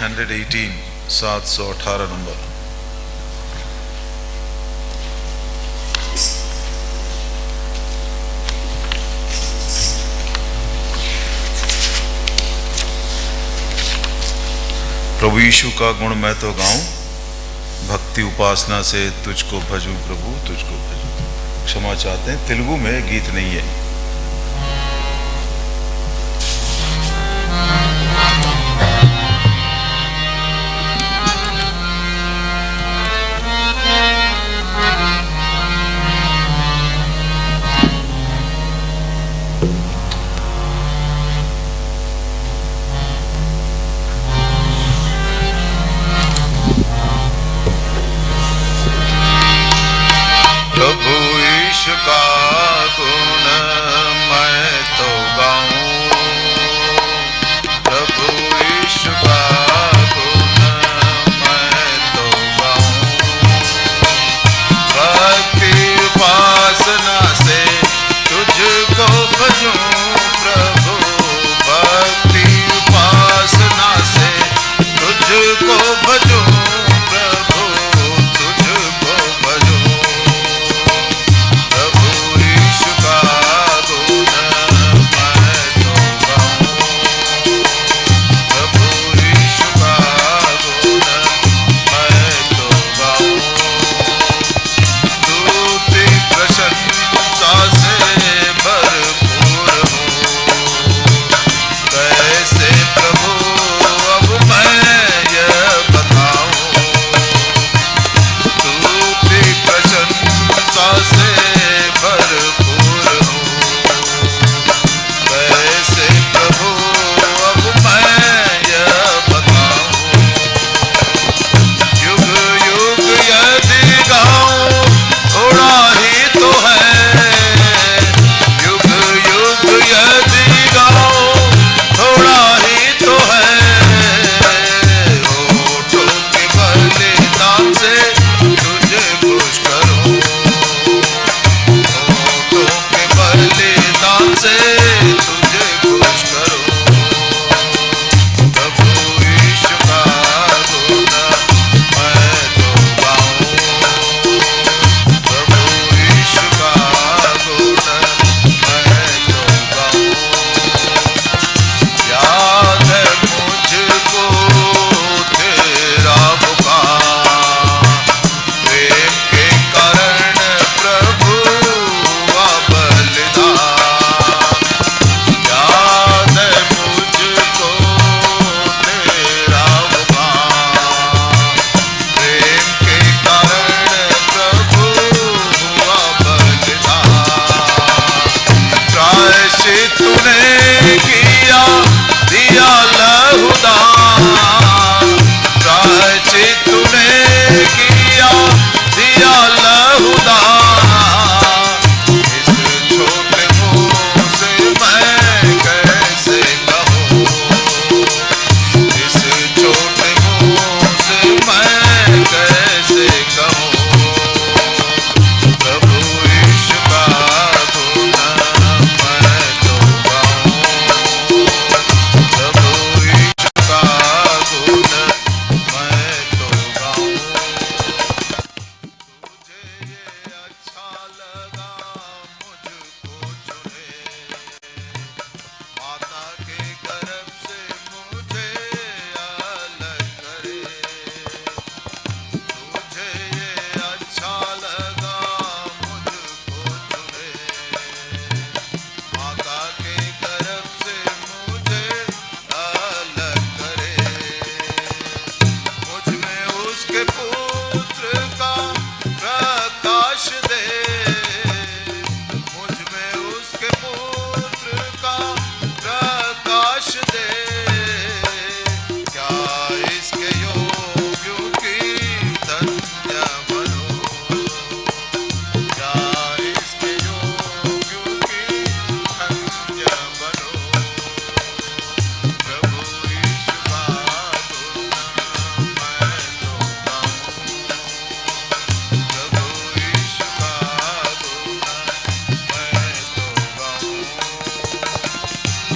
718, 718 number. प्रभु यीशु का गुण मैं तो गाऊं, भक्ति उपासना से तुझको भजूं प्रभु, तुझको भजूं। क्षमा चाहते हैं, तेलुगु में गीत नहीं है। प्रभु यीशु का गुण मैं तो गाऊं, प्रभु यीशु का गुण मैं तो गाऊं। भक्ति उपासना से तुझको भजूं प्रभु, भक्ति उपासना से तुझको भजूं प्रभु, तुझको भजूं।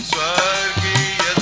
स्वर्गीय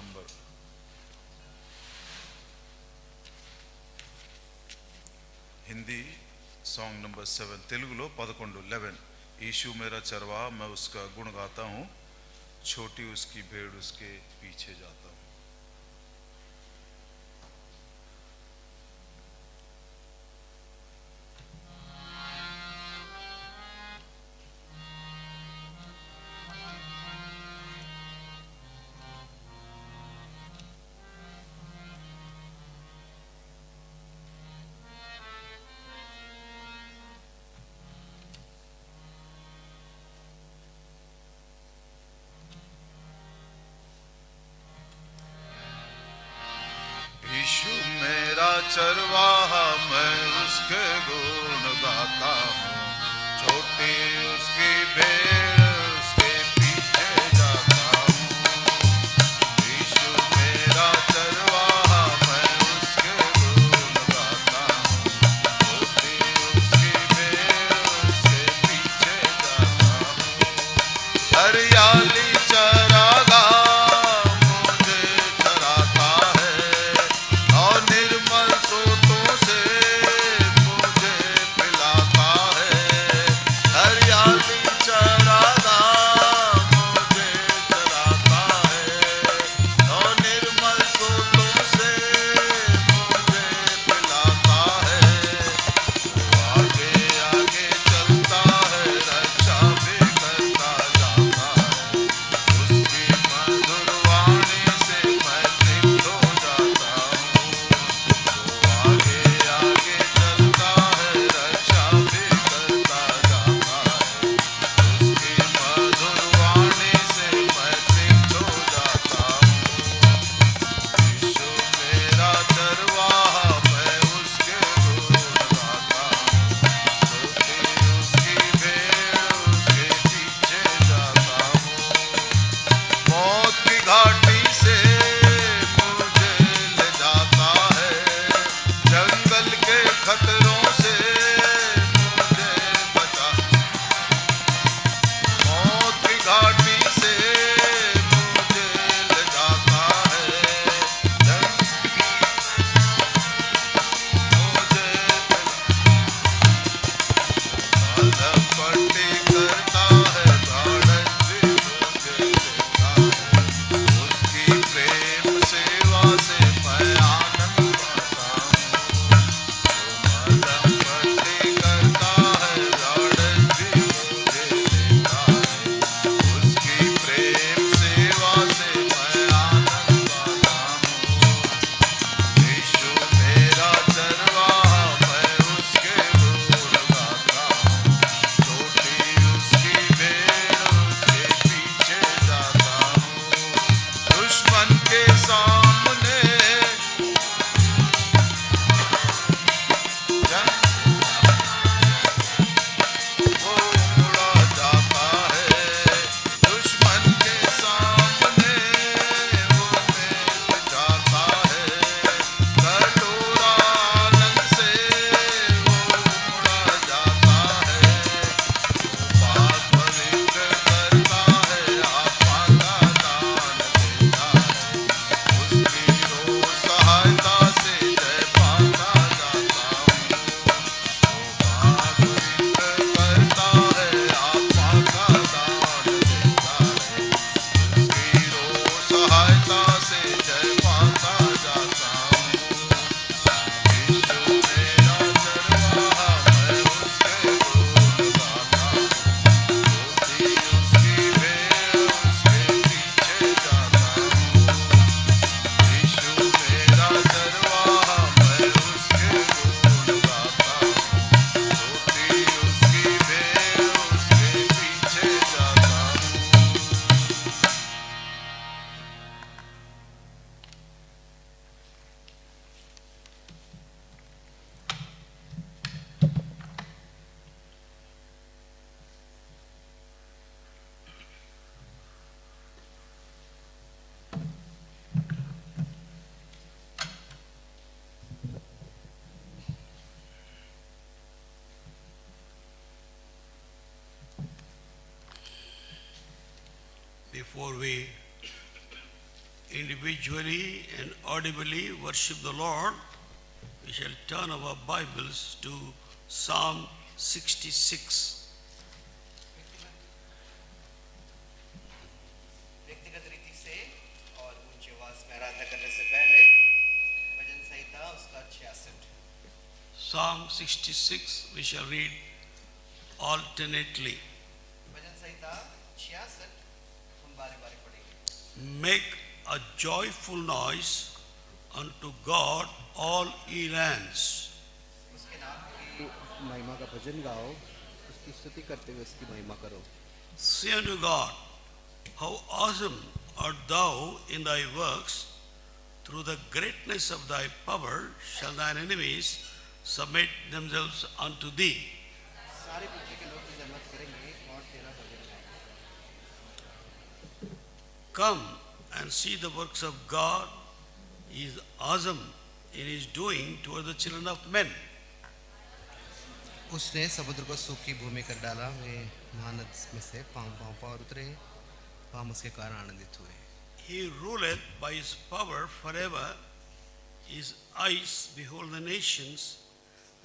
नंबर हिंदी सॉन्ग नंबर 7 तेलुगुलो 11 यीशु मेरा चरवाहा मैं उसका गुण गाता हूँ छोटी उसकी भेड़ उसके पीछे जाता हूँ। यीशु मेरा चरवाहा मैं उसके गुण गाता हूँ छोटी उसकी भेड़ उसके पीछे जाता हूँ। यीशु मेरा चरवाहा मैं उसके गुण गाता हूँ छोटी उसकी भेड़ उसके पीछे जाता हूँ। हरियाली चरागा Before we individually and audibly worship the Lord, we shall turn our Bibles to Psalm 66. व्यक्तिगत रीति से और ऊंचे आवाज में आराधना करने से पहले भजन संहिता उसका 66 Psalm 66 we shall read alternately. भजन संहिता 66 हम बारी-बारी पढ़ेंगे। Make a joyful noise unto God, all ye lands. उसके नाम की महिमा का भजन गाओ, उसकी स्तुति करते हुए उसकी महिमा करो। Say unto God, how awesome art thou in thy works, through the greatness of thy power shall thine enemies submit themselves unto thee. सारे पृथ्वी के लोग तुझे मत करेंगे और तेरा भजन गाएंगे। Come and see the works of God. He is awesome in his doing toward the children of men. उसने समुद्र को सूखी भूमि कर डाला, वे महानद में से पांव-पांव पार उतरे, हम उसके कारण आनंदित हुए। He ruleth by his power forever. His eyes behold the nations,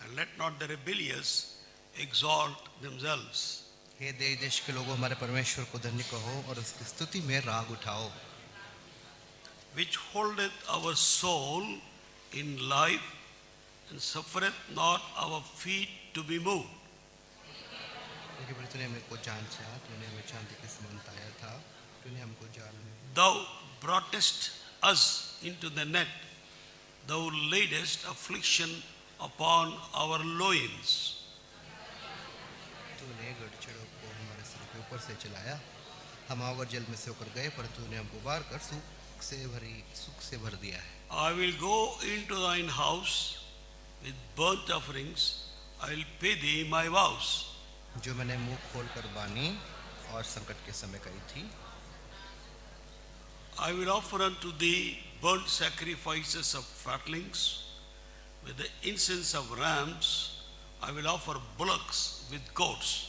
and let not the rebellious exalt themselves. हे देश देश के लोगों, हमारे परमेश्वर को धन्य कहो और उसकी स्तुति में राग उठाओ। Which holdeth our soul in life, and suffereth not our feet to be moved. क्योंकि प्रभु तूने हमको जांचा, तूने हमें चांदी के समान ताया था, तूने हमको जाल में Thou broughtest us into the net. Thou laidest affliction upon our loins. तूने गड़चड़ों को हमारे सिर के ऊपर से चलाया, हम आग और जल में से होकर गए, पर तूने हमको बार कर सुख से भर दिया है। I will go into thine house with burnt offerings. I will pay thee my vows. जो मैंने मुंह खोल कर बानी और संकट के समय कही थी, I will offer unto thee burnt sacrifices of fatlings, with the incense of rams. I will offer bullocks with goats.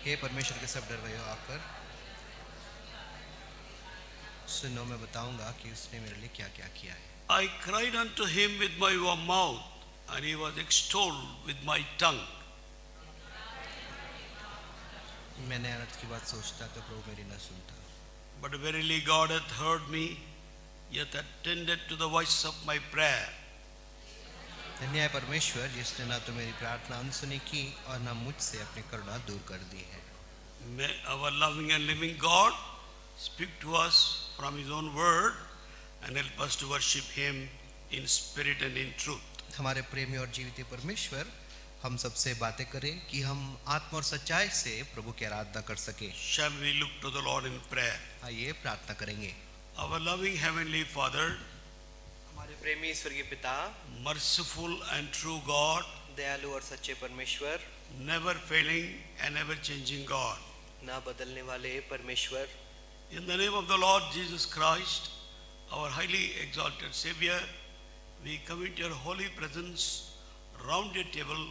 हे परमेश्वर के सब डर आकर सुनो, मैं बताऊंगा कि उसने मेरे लिए क्या क्या किया है। I cried unto him with my mouth, and he was extolled with my tongue. मैंने अनर्थ की बात सोचता तो प्रभु मेरी न सुनता। But verily God hath heard me, yet attended to the voice of my prayer. धन्य है परमेश्वर जिसने ना तो मेरी प्रार्थना अनसुनी की और ना मुझसे अपनी करुणा दूर कर दी है। May our loving and living God speak to us from his own word and help us to worship him in spirit and in truth. हमारे प्रेमी और जीवित परमेश्वर हम सबसे बातें करें कि हम आत्मा और सच्चाई से प्रभु की आराधना कर सके। Shall we look to the Lord in prayer? आइए प्रार्थना करेंगे। Our loving heavenly Father, हमारे प्रेमी स्वर्गीय पिता, merciful and true God, दयालु और सच्चे परमेश्वर, never failing and never changing God. ना बदलने वाले परमेश्वर, In the name of the Lord Jesus Christ, our highly exalted Savior, we commit your holy presence round your table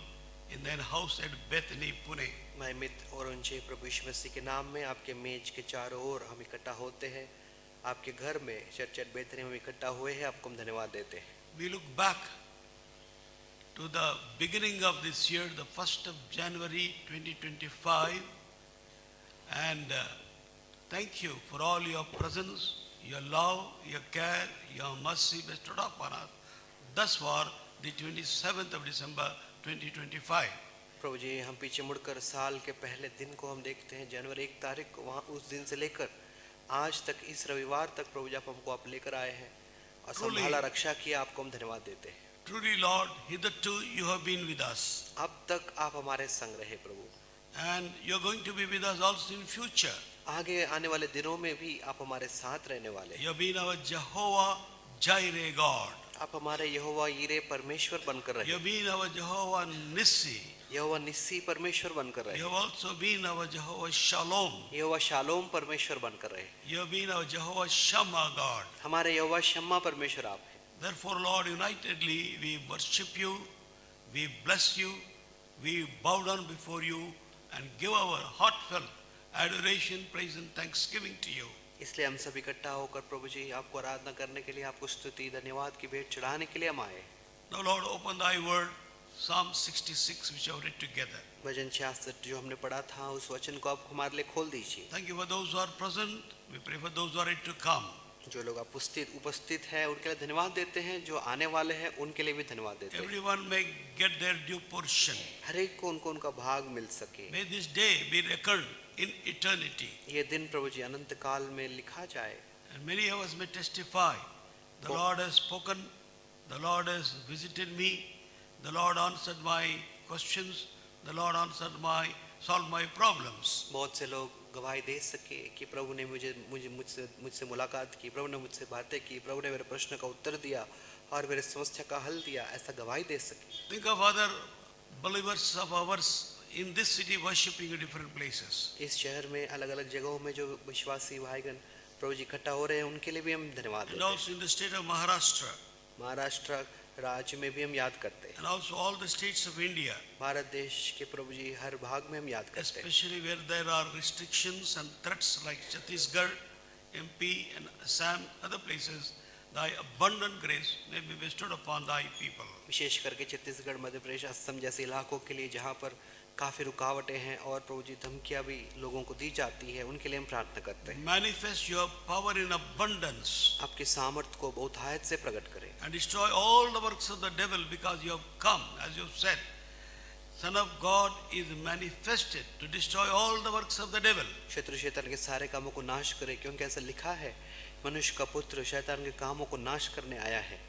in thine house at Bethany, Pune. महिमित और ऊंचे प्रभु यीशु मसीह के नाम में आपके मेज के चारों ओर हम इकट्ठा होते हैं, आपके घर में चर्च एट बेथनी में इकट्ठा हुए हैं, आपको हम धन्यवाद देते हैं। We look back to the beginning of this year, the 1st of January 2025, and thank you for all your presence, your love, your care, your mercy bestowed upon us. Thus far, the 27th of December 2025. प्रभु जी, हम पीछे मुड़कर साल के पहले दिन को हम देखते हैं, जनवरी 1 तारीख को, वहाँ उस दिन से लेकर आज तक, इस रविवार तक प्रभु जी आप लेकर आए हैं और संभाला, रक्षा किया, आपको हम धन्यवाद देते हैं। Truly, Lord, hitherto you have been with us. अब तक आप हमारे संग रहे प्रभु, And you are going to be with us also in future. आगे आने वाले दिनों में भी आप हमारे साथ रहने वाले। You have been our Jehovah Jireh God. आप हमारे यहोवा यीरे परमेश्वर बनकर रहे। You have been our Jehovah Nissi. यहोवा निस्सी परमेश्वर बनकर रहे। You have also been our Jehovah Shalom. Jehovah shalom परमेश्वर बनकर रहे। You have been our Jehovah Shammah God. हमारे यहोवा शम्मा परमेश्वर आप हैं। Therefore, Lord, unitedly we worship you, we bless you, we bow down before you and give our heartfelt adoration, praise and thanksgiving to you. इसलिए हम सब इकट्ठा होकर प्रभु जी आपको आराधना करने के लिए, आपको स्तुति धन्यवाद की भेंट चढ़ाने के लिए हम आए। Now Lord, open thy word, Psalm 66, which I have read together. भजन 66 जो हमने पढ़ा था, उस वचन को आप हमारे लिए खोल दीजिए। Thank you for those who are present. We pray for those who are yet to come. जो लोग उपस्थित हैं उनके लिए धन्यवाद देते हैं, जो आने वाले हैं उनके लिए भी धन्यवाद देते हैं। Everyone may get their due portion. हर एक को उनका भाग मिल सके। May this day be recorded in eternity. ये दिन प्रभु जी अनंत काल में लिखा जाए। And many of us may testify, the Lord has spoken, the Lord has visited me, the Lord answered my questions, the Lord solved my problems. बहुत से लोग गवाही दे सके कि प्रभु ने मुझसे मुलाकात की, प्रभु ने मुझसे बातें की, प्रभु ने मेरे प्रश्न का उत्तर दिया और मेरे समस्या का हल दिया, ऐसा गवाही दे सके। Think of other believers of ours in this city worshiping in different places. इस शहर में अलग-अलग जगहों में जो विश्वासी भाईगण प्रभु जी इकट्ठा हो रहे हैं, उनके लिए भी हम धन्यवाद And देते हैं। also in the state of Maharashtra. Maharashtra राज्य में भी हम याद करते हैं। And also all the states of India. Bharat देश के प्रभु जी हर भाग में हम याद करते हैं। Especially where there are restrictions and threats like Chhattisgarh, MP and Assam, other places, thy abundant grace may be bestowed upon thy people. विशेष करके छत्तीसगढ़, मध्य प्रदेश, असम जैसे इलाकों के लिए जहाँ पर काफी रुकावटें हैं और प्रभु जी धमकियां भी लोगों को दी जाती है, उनके लिए हम प्रार्थना करते हैं। Manifest your power in abundance आपके सामर्थ को बहुतायत से प्रकट करें and destroy all the works of the devil, because you have come, as you have said, Son of God is manifested to destroy all the works of the devil. शत्रु शैतान के सारे कामों को नाश करे, क्योंकि ऐसा लिखा है, मनुष्य का पुत्र शैतान के कामों को नाश करने आया है।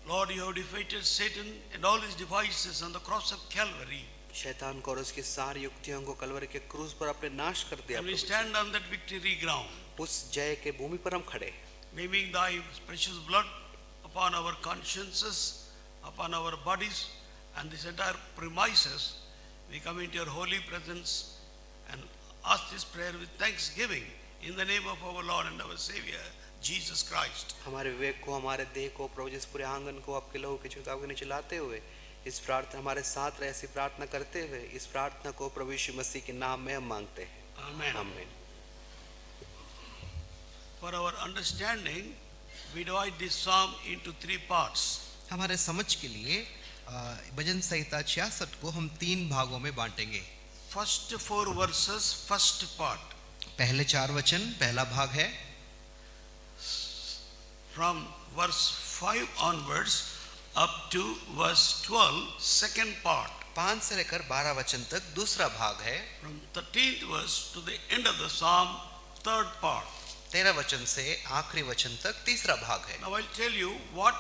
Lord, you have defeated Satan and all his devices on the cross of Calvary. शैतान को और उसकी सारी युक्तियों को कलवरी के क्रूस पर आपने नाश कर दिया। And we stand on that victory ground, उस जय के भूमि पर हम खड़े, claiming thy precious blood upon our consciences, upon our bodies, and this entire premises. We come into your holy presence and ask this prayer with thanksgiving in the name of our Lord and our Savior, Jesus Christ. हमारे विवेक को, हमारे देह को, प्रभु जी इस पूरे आंगन को आपके लहू के छिड़काव के नीचे लाते हुए, इस प्रार्थना हमारे साथ रहे, ऐसी प्रार्थना करते हुए इस प्रार्थना को प्रभु यीशु मसीह के नाम में हम मांगते हैं। Amen. आमीन। For our understanding, we divide this psalm into three parts. हमारे समझ के लिए भजन संहिता 66 को हम 3 भागों में बांटेंगे। First 4 verses, first part. पहले 4 वचन पहला भाग है। From verse 5 onwards up to verse 12, second part. 5 से लेकर 12 वचन तक दूसरा भाग है। From 13th verse to the end of the psalm, third part. 13 वचन से आखिरी वचन तक तीसरा भाग है। Now I'll tell you what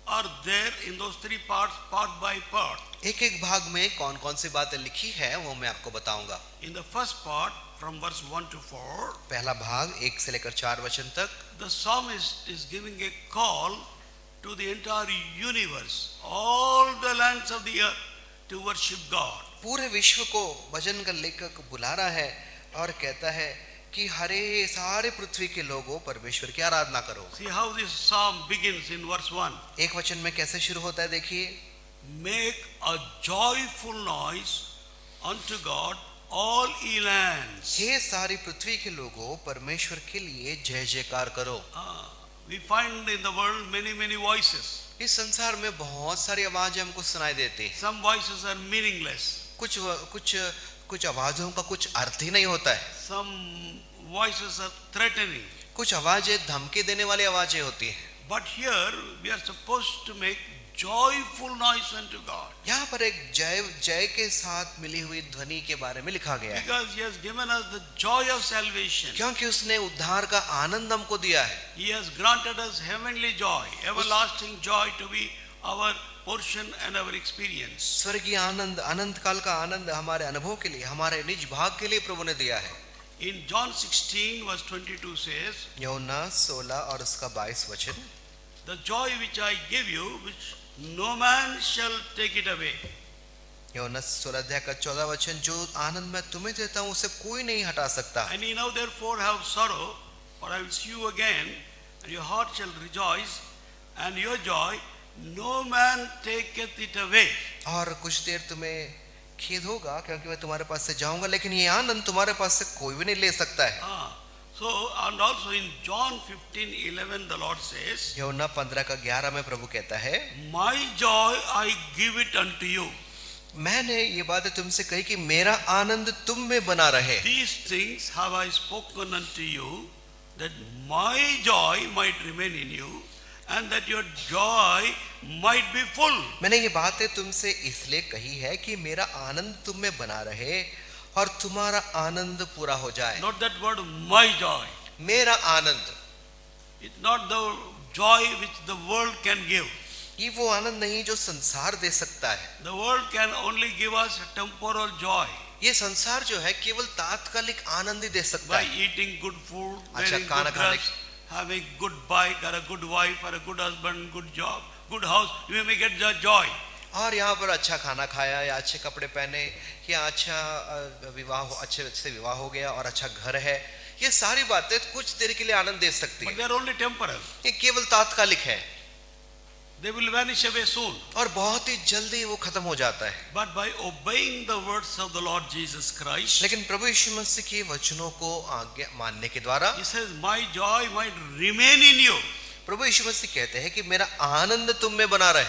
are there in those 3 parts, part by part. एक भाग में कौन-कौन सी बातें लिखी है वो मैं आपको बताऊंगा। In the first part, from verse 1 to 4, पहला भाग 1 से लेकर 4 वचन तक, the psalmist is giving a call to the entire universe, all the lands of the earth, to worship God. पूरे विश्व को भजन का लेखक बुला रहा है और कहता है कि हरे सारे पृथ्वी के लोगों परमेश्वर की आराधना करो। See how this psalm begins in verse 1. एक वचन में कैसे शुरू होता है, देखिए। Make a joyful noise unto God, all ye lands. हे सारी पृथ्वी के लोगों परमेश्वर के लिए जय जयकार करो। We find in the world many voices. इस संसार में बहुत सारी आवाजें हमको सुनाई देती हैं। Some voices are meaningless. कुछ आवाजों का कुछ अर्थ ही नहीं होता है। Some voices are threatening. कुछ आवाजें धमकी देने वाली आवाजें होती हैं। But here we are supposed to make joyful noise unto God. यहाँ पर एक जय के साथ मिली हुई ध्वनि के बारे में लिखा गया है। Because He has given us the joy of salvation. क्योंकि उसने उद्धार का आनंद हमको दिया है। He has granted us heavenly joy, everlasting joy to be our portion and our experience. स्वर्गीय आनंद, अनंत काल का आनंद हमारे अनुभव के लिए, हमारे निज भाग के लिए प्रभु ने दिया है। In John 16 verse 22 says, यूहन्ना 16 और उसका 22 वचन, the joy which I give you, which no man shall take it away. यूहन्ना 16 अध्याय का 14 वचन, जो आनंद मैं तुम्हें देता हूँ उसे कोई नहीं हटा सकता। And ye now therefore have sorrow, for I will see you again, and your heart shall rejoice, and your joy no man taketh it away. और कुछ देर तुम्हें खेद होगा क्योंकि मैं तुम्हारे पास से जाऊंगा, लेकिन ये आनंद तुम्हारे पास से कोई भी नहीं ले सकता है। So, and also in John 15:11, the Lord says, यूहन्ना 15 का 11 में प्रभु कहता है, My joy I give it unto you. मैंने ये बातें तुमसे कही कि मेरा आनंद तुम में बना रहे। These things have I spoken unto you, that my joy might remain in you, and that your joy might be full. मैंने ये बातें तुमसे इसलिए कही है कि मेरा आनंद तुम में बना रहे और तुम्हारा आनंद पूरा हो जाए। Not that word, my joy. मेरा आनंद, It's not the joy which the world can give. ये वो आनंद नहीं जो संसार दे सकता है। The world can only give us temporal joy ये संसार जो है केवल तात्कालिक आनंद ही दे सकता by है। eating good food, अच्छा wearing खाना good खाने, dress, having good bike or a good wife or a good husband, good job, good house. You may get the joy. और यहाँ पर अच्छा खाना खाया या अच्छे कपड़े पहने या अच्छा विवाह, अच्छे से विवाह हो गया और अच्छा घर है, ये सारी बातें कुछ देर के लिए आनंद दे सकती But है। they are only temporal. ये केवल तात्कालिक है They will vanish away soon. और बहुत ही जल्दी वो खत्म हो जाता है। But by obeying the words of the Lord Jesus Christ, लेकिन प्रभु यीशु मसीह के वचनों को आज्ञा मानने के द्वारा He says, my joy might remain in you. प्रभु यीशु मसीह कहते हैं कि मेरा आनंद तुम में बना रहे।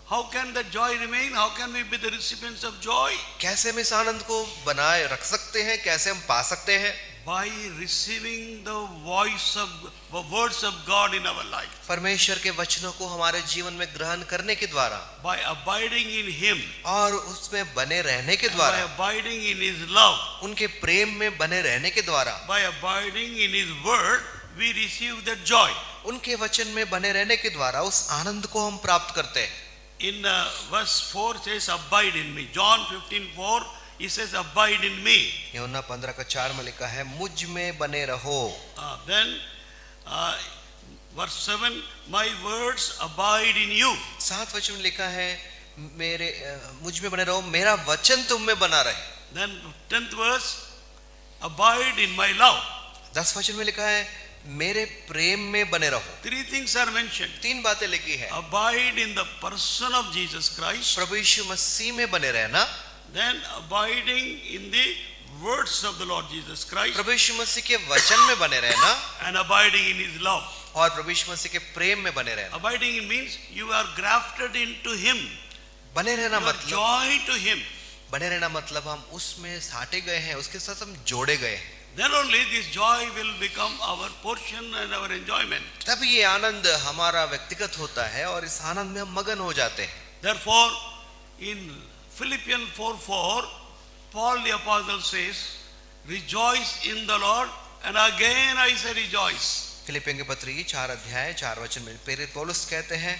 How can that joy remain? How can we be the recipients of joy? कैसे हम इस आनंद को बनाए रख सकते हैं, कैसे हम पा सकते हैं? By receiving the voice of the words of God in our life. परमेश्वर के वचनों को हमारे जीवन में ग्रहण करने के द्वारा By abiding in Him. और उसमें बने रहने के By द्वारा, abiding in His love. उनके प्रेम में बने रहने के द्वारा, By abiding in His word, we receive that joy. उनके वचन में बने रहने के द्वारा उस आनंद को हम प्राप्त करते हैं। In verse 4 says, abide in me. John 15:4, he says, abide in me. यूहन्ना 15 का 4 में लिखा है, मुझ में बने रहो। Then verse 7, my words abide in you. 7 वचन में लिखा है, मेरे मुझ में बने रहो, मेरा वचन तुम में बना रहे। Then 10th verse, abide in my love. 10 वचन में लिखा है, मेरे प्रेम में बने रहो। 3 things are mentioned. 3 बातें लिखी है। Abide in the person of Jesus Christ. प्रभु यीशु मसीह में बने रहना, Then abiding in the words of the Lord Jesus Christ. प्रभु यीशु मसीह के वचन में बने रहना And abiding in His love. और प्रभु यीशु मसीह के प्रेम में बने रहना। Abiding in means you are grafted into Him. बने रहना You are मतलब, joined to Him. बने रहना मतलब हम उसमें साटे गए हैं, उसके साथ हम जोड़े गए हैं। Then only this joy will become our portion and our enjoyment. तब ये आनंद हमारा व्यक्तिगत होता है और इस आनंद में हम मगन हो जाते हैं। Therefore, in Philippians 4:4, Paul the apostle says, rejoice in the Lord, and again I say rejoice. फिलिपियों के पत्री 4 अध्याय 4 वचन में प्रेरित पौलुस कहते हैं,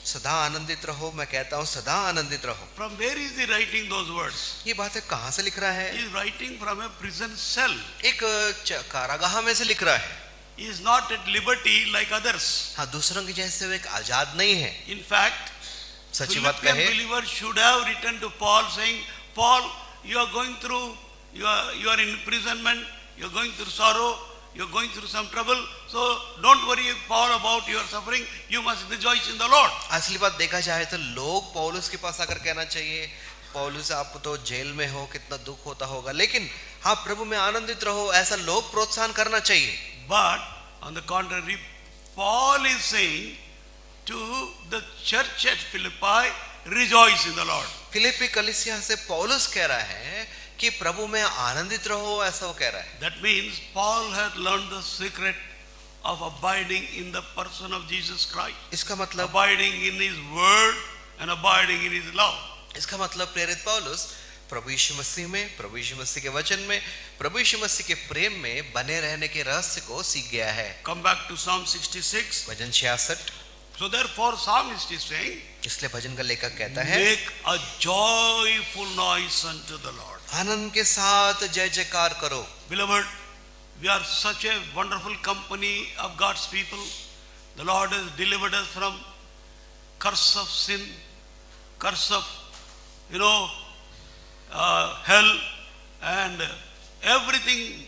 सदा आनंदित रहो, मैं कहता हूँ सदा आनंदित रहो। From where is he writing those words? ये बातें कहाँ से लिख रहा है? He is writing from a prison cell. एक कारागाह में से लिख रहा है। He is not at liberty like others. हाँ, दूसरों की जैसे वो एक आजाद नहीं है। In fact, सच्ची बात Philippian कहे, believers should have written to Paul saying, Paul, you are going through, you are in imprisonment, you are going through sorrow, you are going through some trouble, so don't worry, Paul, about your suffering, you must rejoice in the Lord. असली बात देखा जाए तो लोग पौलुस के पास आकर कहना चाहिए, पौलुस आप तो जेल में हो, कितना दुख होता होगा, लेकिन हाँ प्रभु में आनंदित रहो, ऐसा लोग प्रोत्साहन करना चाहिए। But on the contrary, Paul is saying to the church at Philippi, rejoice in the Lord. फिलिप्पी कलीसिया से पौलुस कह रहा है कि प्रभु में आनंदित रहो, ऐसा वो कह रहा है। That means Paul had learned the secret of abiding in the person of Jesus Christ. इसका मतलब, Abiding in His word and abiding in His love. इसका मतलब प्रेरित पौलुस प्रभु यीशु मसीह में, प्रभु यीशु मसीह के वचन में, प्रभु यीशु मसीह के प्रेम में बने रहने के रहस्य को सीख गया है। Come back to Psalm 66. Bhajan 66। So therefore psalmist is saying, इसलिए भजन का लेखक कहता है, make a joyful noise unto the Lord. आनंद के साथ जय जयकार करो। Beloved, we are such a wonderful company of God's people. The Lord has delivered us from curse of sin, curse of, hell, and everything,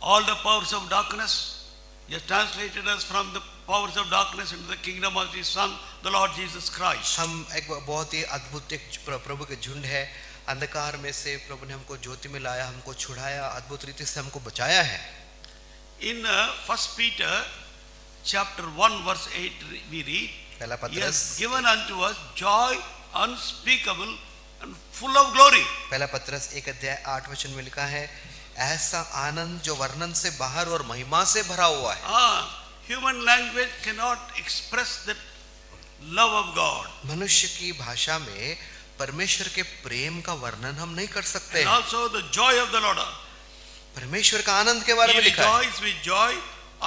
all the powers of darkness. He has translated us from the powers of darkness into the kingdom of His Son, the Lord Jesus Christ. हम एक बहुत ही अद्भुत एक प्रभु के झुंड है, अंधकार में से प्रभु ने हमको ज्योति में लाया, हमको छुड़ाया, अद्भुत रीति से हमको बचाया है। In 1 Peter chapter 1 verse 8 we read, पहला He has पत्रस given unto us joy unspeakable and full of glory. पहला पत्रस 1 अध्याय 8 वचन में लिखा है, ऐसा आनंद जो वर्णन से बाहर और महिमा से भरा हुआ है। Human language cannot express the love of God. मनुष्य की भाषा में परमेश्वर के प्रेम का वर्णन हम नहीं कर सकते। And also the joy of the Lord. परमेश्वर का आनंद के बारे He में लिखा है, rejoices with joy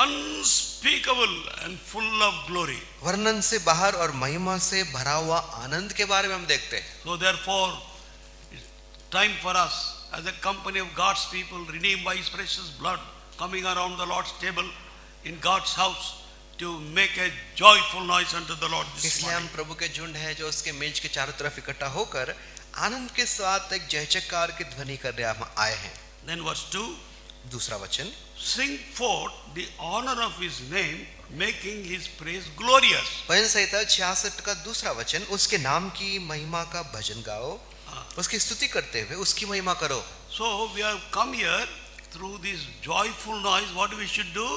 unspeakable and full of glory. वर्णन से बाहर और महिमा से भरा हुआ आनंद के बारे में हम देखते हैं। So therefore, it's time for us as a company of God's people redeemed by His precious blood coming around the Lord's table in God's house to make a joyful noise unto the Lord this इसलिए हम morning. प्रभु के झुंड है जो उसके मेज के चारों तरफ इकट्ठा होकर आनंद के साथ एक जय जयकार की ध्वनि करने हम आए हैं। Then verse 2, दूसरा वचन, sing forth the honor of His name, making His praise glorious. भजन संहिता 66 का दूसरा वचन, उसके नाम की महिमा का भजन गाओ, उसकी स्तुति करते हुए उसकी महिमा करो। So we have come here through this joyful noise. What we should do?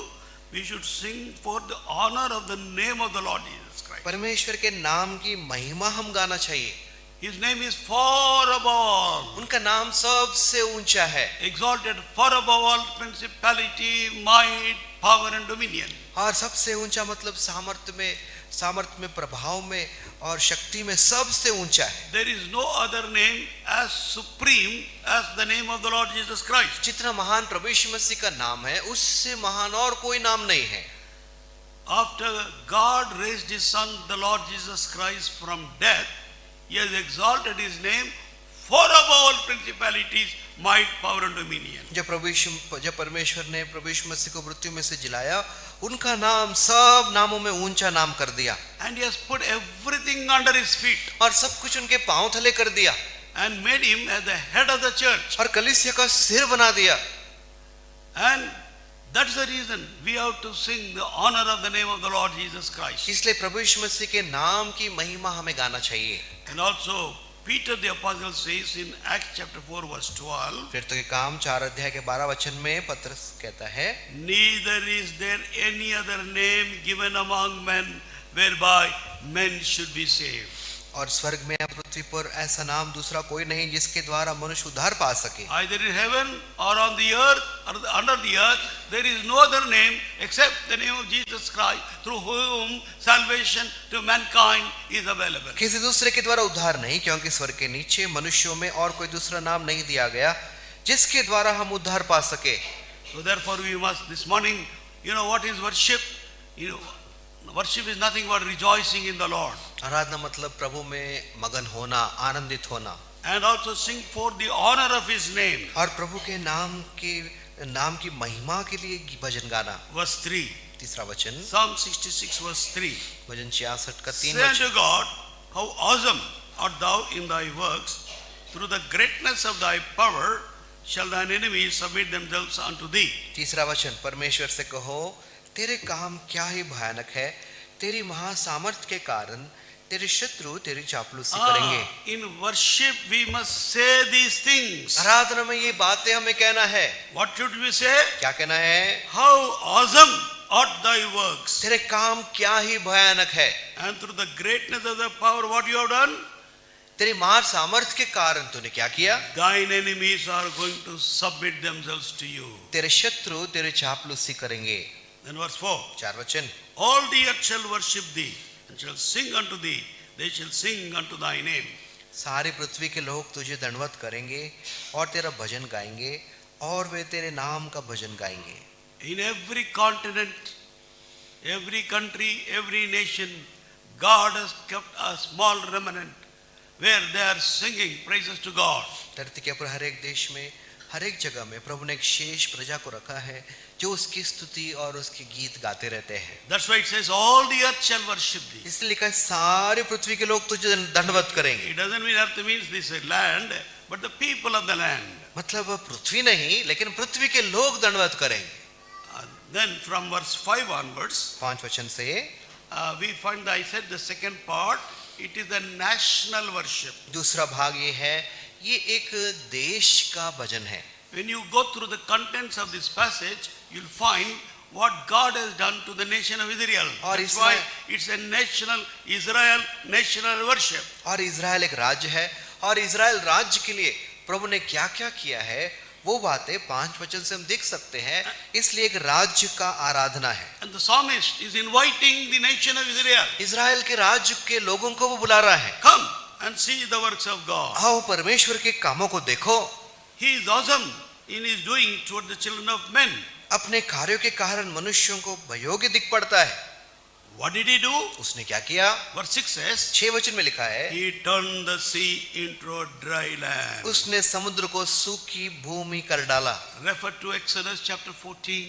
We should sing for the honor of the name of the Lord Jesus Christ. परमेश्वर के नाम की महिमा हम गाना चाहिए। His name is far above all, उनका नाम सबसे ऊंचा है exalted far above all principality, might, power and dominion. और सबसे ऊंचा मतलब सामर्थ्य में, प्रभाव में और शक्ति में सबसे ऊंचा है। There is no other name as supreme as the name of the Lord Jesus Christ. जितना महान प्रभु यीशु मसीह का नाम है, उससे महान और कोई नाम नहीं है। After God raised His Son, the Lord Jesus Christ, from death, He has exalted His name far above all principalities, might, power and dominion. जब परमेश्वर ने प्रभु यीशु मसीह को मृत्यु में से जिलाया, उनका नाम सब नामों में ऊंचा नाम कर दिया And He has put everything under His feet और सब कुछ उनके पांव तले कर दिया and made Him as the head of the church. और कलीसिया का सिर बना दिया। And that's the reason we have to sing the honor of the name of the Lord Jesus Christ. इसलिए प्रभु यीशु मसीह के नाम की महिमा हमें गाना चाहिए। And also Peter the apostle says in Acts chapter 4 verse 12, फिर तो के काम 4 अध्याय के 12 वचन में पत्रस कहता है, neither is there any other name given among men whereby men should be saved. और स्वर्ग में या पृथ्वी पर ऐसा नाम दूसरा कोई नहीं जिसके द्वारा मनुष्य उद्धार पा सके। Either in heaven or on the earth or under the earth, there is no other name except the name of Jesus Christ, through whom salvation to mankind is available. किसी दूसरे के द्वारा उद्धार नहीं, क्योंकि स्वर्ग के नीचे मनुष्यों में और कोई दूसरा नाम नहीं दिया गया जिसके द्वारा हम उद्धार पा सके। So therefore we must this morning, what is worship? Worship is nothing but rejoicing in the Lord. आराधना मतलब प्रभु में मगन होना, आनंदित होना, And also sing for the honor of His name. और प्रभु के नाम की महिमा के लिए भजन गाना। Verse 3. तीसरा वचन, Psalm 66 verse 3. भजन 66 का 3 Say वचन, unto God, how awesome art thou in thy works, through the greatness of thy power shall thine enemies submit themselves unto thee. तीसरा वचन, परमेश्वर से कहो तेरे काम क्या ही भयानक है, तेरी महासामर्थ के कारण तेरे शत्रु तेरी चापलूसी करेंगे। In worship we must say these things. आराधना में ये बातें हमें कहना है। What should we say? क्या कहना है? How awesome art thy works. तेरे काम क्या ही भयानक है, And through the greatness of the power what you have done, तेरी महान सामर्थ के कारण तूने क्या किया, thine enemies are going to submit themselves to you. तेरे शत्रु तेरे चापलूसी करेंगे। Then verse 4. 4 वचन, All the earth shall worship thee and shall sing unto thee, they shall sing unto thy name. सारी पृथ्वी के लोग तुझे दंडवत करेंगे और तेरा भजन गाएंगे और वे तेरे नाम का भजन गाएंगे। In every continent, every country, every nation, God has kept a small remnant where they are singing praises to God. धरती के ऊपर हर एक देश में, हर एक जगह में प्रभु ने एक शेष प्रजा को रखा है जो उसकी स्तुति और उसके गीत गाते रहते हैं। That's why it says all the earth shall worship thee. इसलिए लिखा है सारी पृथ्वी के लोग तुझे दंडवत करेंगे। It doesn't mean earth means this land, but the people of the land. मतलब पृथ्वी नहीं, लेकिन पृथ्वी के लोग दंडवत करेंगे। Then from verse 5 onwards, 5 वचन से we find, I said the second part, it is the national worship. दूसरा भाग ये है ये एक देश का भजन है। When you go through the contents of this passage, you'll find what God has done to the nation of Israel. और That's why Israel- it's a national Israel, national worship. और इज़राइल एक राज्य है और इज़राइल राज्य के लिए प्रभु ने क्या क्या किया है वो बातें 5 वचन से हम देख सकते हैं। इसलिए एक राज्य का आराधना है। And the psalmist is inviting the nation of Israel. Israel के राज्य के लोगों को वो बुला रहा है, Come and see the works of God. आओ परमेश्वर के कामों को देखो। He is awesome in his doing toward the children of men. अपने कार्यों के कारण मनुष्यों को अयोग्य दिख पड़ता है। What did he do? उसने क्या किया? Verse 6 says, 6 वचन में लिखा है, He turned the sea into a dry land. उसने समुद्र को सूखी भूमि कर डाला। Refer to Exodus chapter 14,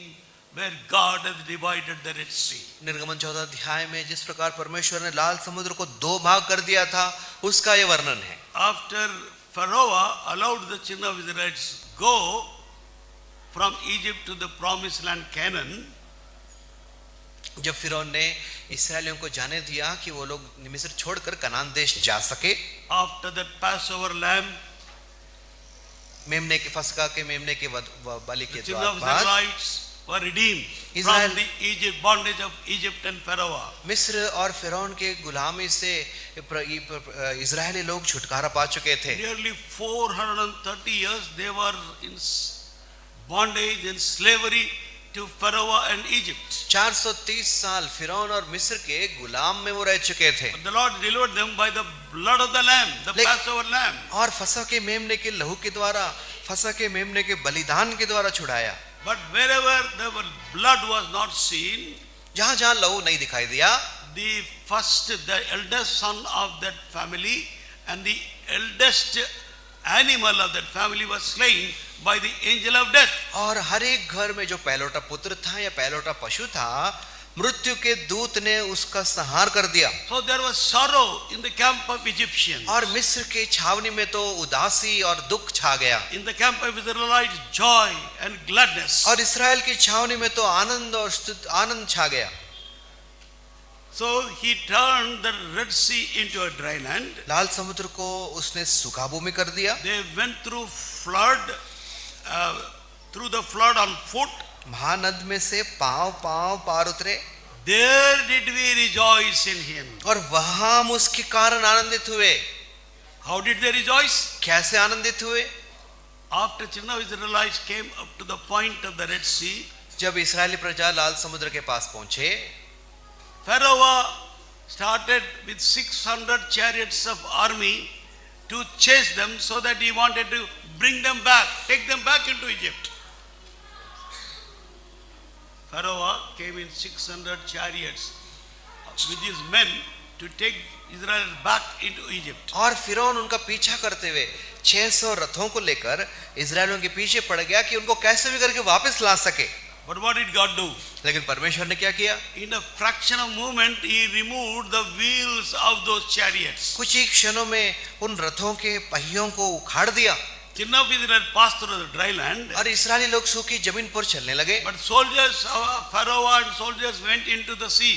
where God has divided the Red Sea. निर्गमन 14 अध्याय में जिस प्रकार परमेश्वर ने लाल समुद्र को 2 भाग कर दिया था उसका ये वर्णन है। After Pharaoh allowed the children of Israelites go from Egypt to the promised land Canaan, जब फिरौन ने इस्राएलियों को जाने दिया कि वो लोग मिस्र छोड़कर कनान देश जा सके, after that Passover lamb, मेमने के फसका के मेमने के बलि के the children of बाद Israelites were redeemed Israel- from the Egypt bondage of Egypt and Pharaoh. मिस्र और फिरौन के गुलामी से इजरायली लोग छुटकारा पा चुके थे। Nearly 430 years they were in bondage and slavery to Pharaoh and Egypt. 430 साल फिरौन और मिस्र के गुलाम में वो रह चुके थे। But the Lord delivered them by the blood of the lamb, the Like- Passover lamb. और फसह के मेमने के लहू के द्वारा, फसह के मेमने के बलिदान के द्वारा छुड़ाया। But wherever the blood was not seen, जहां जहां लहू नहीं दिखाई दिया, the eldest son of that family and the eldest animal of that family was slain by the angel of death. और हर एक घर में जो पहलौठा पुत्र था या पहलौठा पशु था, मृत्यु के दूत ने उसका संहार कर दिया। So there was sorrow in the camp of Egyptians. और मिस्र के छावनी में तो उदासी और दुख छा गया, In the camp of Israelites, joy and gladness. और इस्राएल की छावनी में तो आनंद और आनंद छा गया। So he turned the Red Sea into a dry land. लाल समुद्र को उसने सूखा भूमि कर दिया। They went through the flood on foot. महानद में से पांव पार उतरे, There did we rejoice in him. और वहां हम उसके कारण आनंदित हुए। How did they rejoice? कैसे आनंदित हुए? After children of Israelites came up to the point of the Red Sea, जब इस्राएली प्रजा लाल समुद्र के पास पहुंचे, Pharaoh started with 600 chariots of army to chase them, so that he wanted to bring them back, take them back into Egypt. Pharaoh came in 600 chariots with his men to take Israel back into Egypt. और फिरौन उनका पीछा करते हुए 600 रथों को लेकर इजरायलियों के पीछे पड़ गया कि उनको कैसे भी करके वापस ला सके। But what did God do? लेकिन परमेश्वर ने क्या किया? In a fraction of moment, he removed the wheels of those chariots. कुछ ही क्षणों में उन रथों के पहियों को उखाड़ दिया, Children of Israel passed through the dry land, और इस्राएली लोग सूखी जमीन पर चलने लगे। but soldiers, Pharaoh and soldiers went into the sea,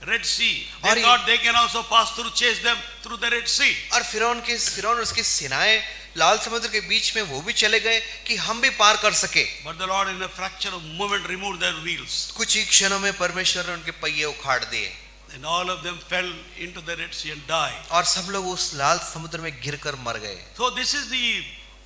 Red Sea. They और thought they can also pass through, chase them through the Red Sea. और फिरौन और उसकी सेनाएं लाल समुद्र के बीच में वो भी चले गए कि हम भी पार कर सके। But the Lord in a fraction of moment removed their wheels. कुछ ही क्षणों में परमेश्वर ने उनके पहिए उखाड़ दिए, And all of them fell into the Red Sea and died. और सब लोग उस लाल समुद्र में गिरकर मर गए। So this is the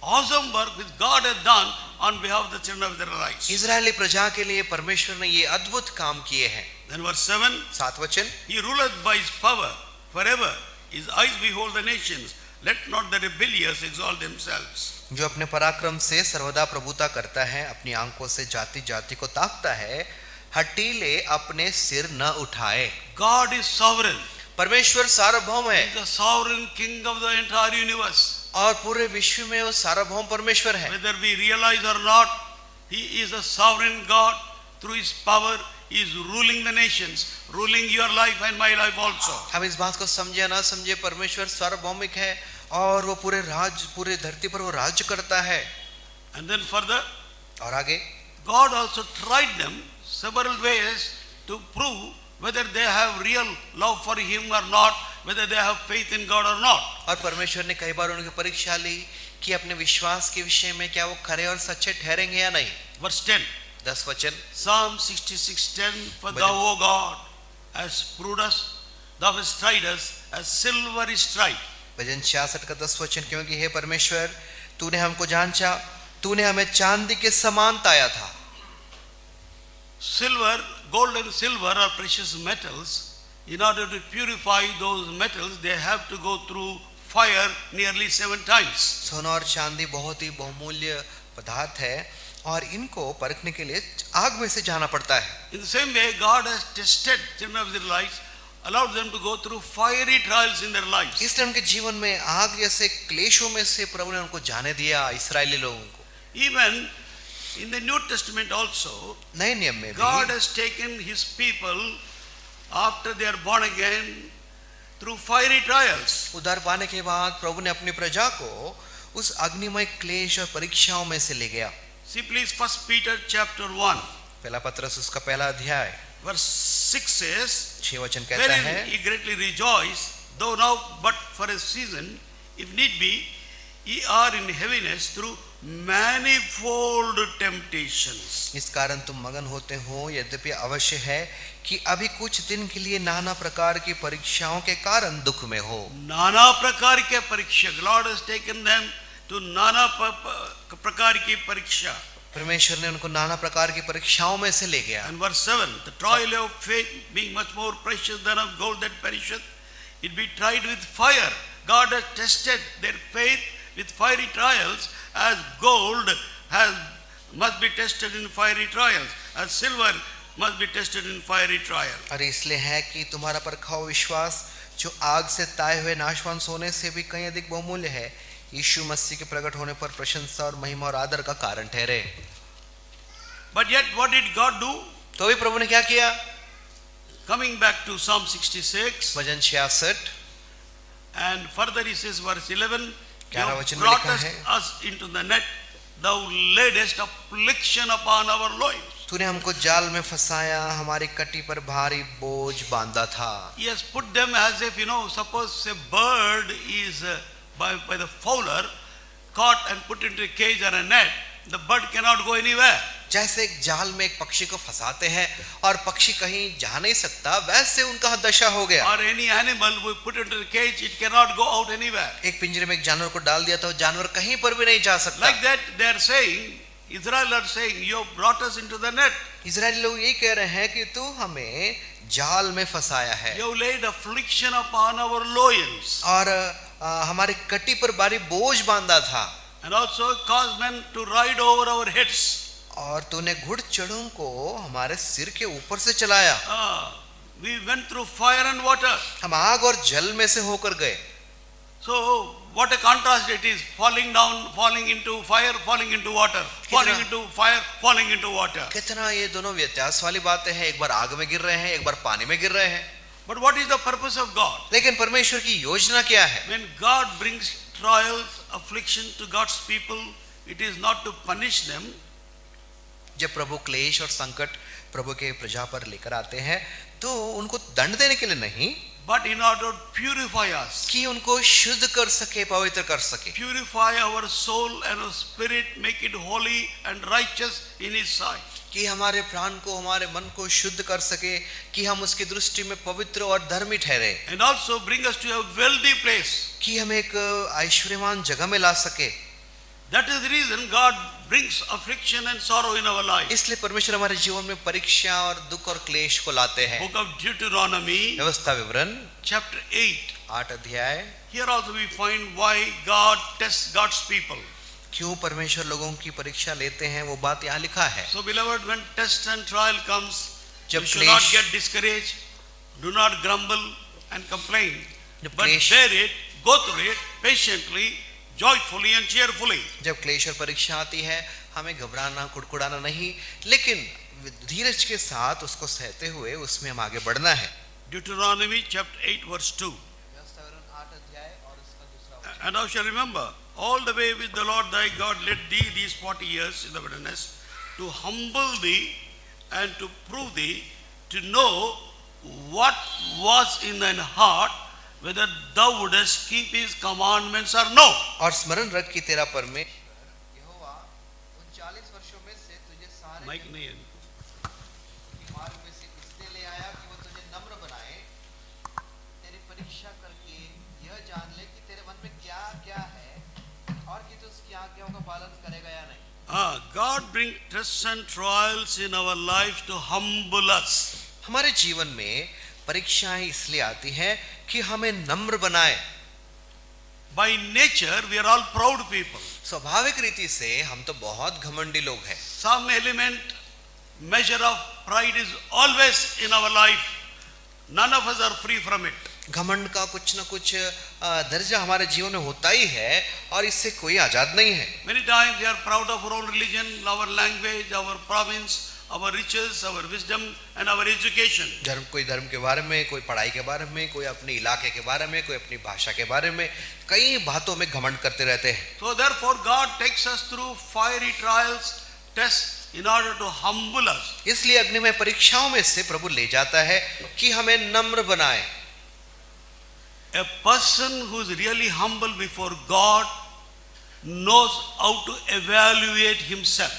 awesome work which God has done on behalf of the children of the Israelites. Israeli प्रजा के लिए परमेश्वर ने ये अद्भुत काम किए हैं। Then verse 7, 7 वचन, He ruleth by his power forever. His eyes behold the nations. Let not the rebellious exalt themselves. जो अपने पराक्रम से सर्वदा प्रभुता करता है, अपनी आंखों से जाति जाति को ताकता है, हठीले अपने सिर न उठाए। God is sovereign. परमेश्वर सार्वभौम है, He is the sovereign king of the entire universe. और पूरे विश्व में वो सार्वभौम परमेश्वर है। Whether we realize or not, He is a sovereign God. Through His power, He is ruling the nations, ruling your life and my life also. हम इस बात को समझे या ना समझे, परमेश्वर सार्वभौमिक है और वो पूरे धरती पर वो राज्य करता है। And then further, और आगे, God also tried them several ways to prove whether they have real love for Him or not, whether they have faith in God or not. और परमेश्वर ने कई बार उनकी परीक्षा ली कि अपने विश्वास के विषय में क्या वो खरे और सच्चे ठहरेंगे या नहीं। Verse 10. 10 वचन। Psalm 66:10. For thou, O God, hast proved us, thou hast tried us as silver is tried. भजन 66 का 10 वचन, क्योंकि हे परमेश्वर तूने हमको जांचा, तूने हमें चांदी के समान ताया था। Silver, gold and silver are precious metals. In order to purify those metals, they have to go through fire nearly 7 times. सोना और चांदी बहुत ही बहुमूल्य पदार्थ है और इनको परखने के लिए आग में से जाना पड़ता है। In the same way, God has tested children of Israelites, allowed them to go through fiery trials in their lives. इसलिए उनके जीवन में आग जैसे क्लेशों में से प्रभु ने उनको जाने दिया इस्राएली लोगों को। Even in the New Testament also, नए नियम में God भी has taken His people after they are born again through fiery trials. उद्धार पाने के बाद प्रभु ने अपनी प्रजा को उस अग्निमय क्लेश और परीक्षाओं में से ले गया। See please 1 Peter chapter 1 पहला पत्रस उसका पहला अध्याय verse 6 says, 6 वचन कहता wherein है, ye greatly rejoice, though now but for a season, if need be, ye are in heaviness through manifold temptations. इस कारण तुम मगन होते हो, यद्यपि अवश्य है कि अभी कुछ दिन के लिए नाना प्रकार की परीक्षाओं के कारण दुख में हो। नाना प्रकार के परीक्षा, Lord has taken them to नाना प्रकार की परीक्षा. परमेश्वर ने उनको नाना प्रकार की परीक्षाओं में से ले गया। And verse 7, the trial of faith being much more precious than of gold that perisheth, it be tried with fire. God has tested their faith with fiery trials, as gold must be tested in fiery trials, as silver must be tested in fiery trials. और इसलिए है कि तुम्हारा परखा हुआ विश्वास जो आग से ताए हुए नाशवान सोने से भी कहीं अधिक बहुमूल्य है, यीशु मसीह के प्रकट होने पर प्रशंसा और महिमा और आदर का कारण ठहरे। But yet what did God do? तो भी प्रभु ने क्या किया? Coming back to Psalm 66 bhajan 66 and further he says verse 11, 11 thou वचन में लिखा broughtest है, us into the net, thou laidest affliction upon our loins. तूने हमको जाल में फंसाया, हमारी कटी पर भारी बोझ बांधा था। He has put them as if, suppose a bird is by the fowler caught and put into a cage or a net, the bird cannot go anywhere. जैसे एक जाल में एक पक्षी को फंसाते हैं और पक्षी कहीं जा नहीं सकता, वैसे उनका दशा हो गया। Or any animal we put into a cage, it cannot go out anywhere. एक पिंजरे में एक जानवर को डाल दिया तो जानवर कहीं पर भी नहीं जा सकता। Like that they are saying, Israel are saying, you have brought us into the net. Israeli लोग यही कह रहे हैं कि तू हमें जाल में फंसाया है You have laid affliction upon our loins. और हमारी कटी पर भारी बोझ बांधा था And also caused men to ride over our heads. और तूने घुड़चढ़ों को हमारे सिर के ऊपर से चलाया। We went through fire and water. हम आग और जल में से होकर गए। So what a contrast it is, falling down, falling into fire, falling into water, falling into fire, falling into water. कितना ये दोनों व्यत्यास वाली बातें हैं, एक बार आग में गिर रहे हैं, एक बार पानी में गिर रहे हैं। But what is the purpose of God? लेकिन परमेश्वर की योजना क्या है? When God brings trials, affliction to God's people, it is not to punish them. जब प्रभु क्लेश और संकट प्रभु के प्रजा पर लेकर आते हैं तो उनको दंड देने के लिए नहीं, but in order to purify us, कि उनको शुद्ध कर सके, पवित्र कर सके, purify our soul and our spirit, make it holy and righteous in His sight. कि हमारे प्राण को, हमारे मन को शुद्ध कर सके, कि हम उसकी दृष्टि में पवित्र और धर्मी ठहरे, And also bring us to a wealthy place. कि हम एक ऐश्वर्यवान जगह में ला सके। That is the reason God brings affliction and sorrow in our life. इसलिए परमेश्वर हमारे जीवन में परीक्षा और दुख और क्लेश को लाते हैं। Book of Deuteronomy, व्यवस्था विवरण chapter 8. 8 अध्याय। Here also we find why God tests God's people. क्यों परमेश्वर लोगों की परीक्षा लेते हैं, वो बात यहाँ लिखा है। So beloved, when test and trial comes, जब you should not क्लेश- get discouraged, do not grumble and complain, जब but क्लेश- bear it, go through it patiently, joyfully and cheerfully. जब क्लेश और परीक्षा आती है, हमें घबराना, कुड़कुड़ाना नहीं, लेकिन धीरज के साथ उसको सहते हुए उसमें हम आगे बढ़ना है। Deuteronomy chapter 8 verse 2. And thou shalt remember all the way which the Lord thy God led thee these 40 years in the wilderness, to humble thee and to prove thee, to know what was in thine heart, whether thou wouldest keep his commandments or no. और स्मरण रख कि तेरा परमेश्वर यहोवा 39 वर्षों में से तुझे सारे Mic नहीं है. मार्ग में से इसलिए ले आया कि वो तुझे नम्र बनाए, तेरी परीक्षा करके यह जान ले कि तेरे मन में क्या क्या है और कि तू उसकी आज्ञाओं का पालन करेगा या नहीं। God brings tests and trials in our life to humble us. हमारे जीवन में परीक्षाएं इसलिए आती हैं कि हमें नम्र बनाए। By nature, we are all proud people. स्वाभाविक रीति से हम तो बहुत घमंडी लोग हैं। Some element, measure of pride is always in our life. None of us are free from it. घमंड का कुछ न कुछ दर्जा हमारे जीवन में होता ही है और इससे कोई आजाद नहीं है। Many times we are proud of our own religion, our language, our province, our riches, our wisdom and our education. कोई धर्म के बारे में, कोई पढ़ाई के बारे में, कोई अपने इलाके के बारे में, कोई अपनी भाषा के बारे में, कई बातों में घमंड करते रहते हैं। So therefore God takes us through fiery trials, tests in order to humble us. इसलिए अग्निमय परीक्षाओं में से प्रभु ले जाता है कि हमें नम्र बनाए। A person who is really humble before God knows how to evaluate himself.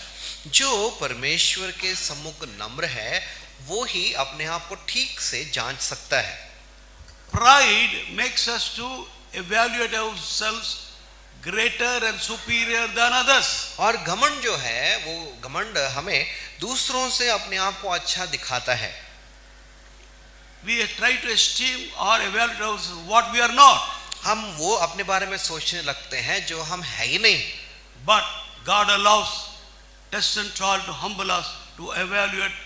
जो परमेश्वर के सम्मुख नम्र है वो ही अपने आप को ठीक से जांच सकता है। Pride makes us to evaluate ourselves greater and superior than others. और घमंड जो है वो घमंड हमें दूसरों से अपने आप को अच्छा दिखाता है। We try to esteem or evaluate ourselves what we are not. हम वो अपने बारे में सोचने लगते हैं जो हम है ही नहीं। But God allows tests and trials to humble us to evaluate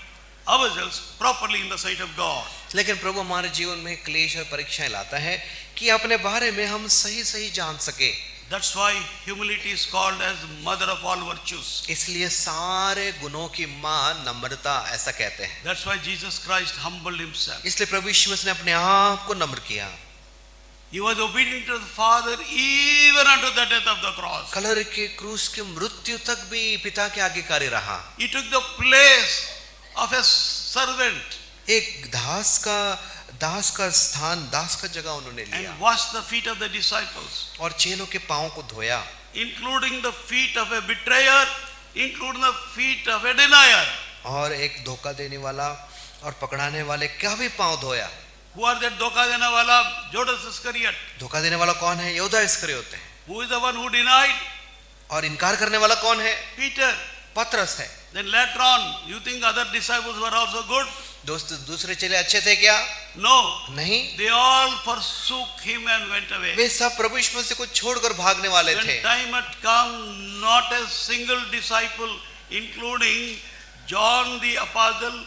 ourselves properly in the sight of God. लेकिन प्रभु हमारे जीवन में क्लेश और परीक्षाएं लाता है कि अपने बारे में हम सही सही जान सके। That's why humility is called as mother of all virtues. इसलिए सारे गुणों की माँ नम्रता ऐसा कहते हैं। That's why Jesus Christ humbled himself. इसलिए प्रभु यीशु मसीह ने अपने आप को नम्र किया। He was obedient to the Father even unto the death of the cross. Colour के क्रूस के मृत्यु तक भी पिता के आज्ञाकारी रहा। He took the place of a servant एक दास का स्थान, दास का जगह उन्होंने लिया and washed the feet of the disciples, और चेलों के पांव को धोया, including the feet of a betrayer, including the feet of a denier. और एक धोखा देने वाला और पकड़ाने वाले का भी पांव धोया। Who are that धोखा देने वाला? Judas Iscariot. धोखा देने वाला कौन है? यहूदा इस्करियोत है। Who is the one who denied? और इनकार करने वाला कौन है? Peter. पतरस है। Then later on, you think other disciples were also good? दूसरे चेले अच्छे थे क्या? No. नहीं। They all forsook him and went away. वे सब प्रभु यीशु मसीह को छोड़कर भागने वाले When थे। time had come, not a single disciple, including John the apostle,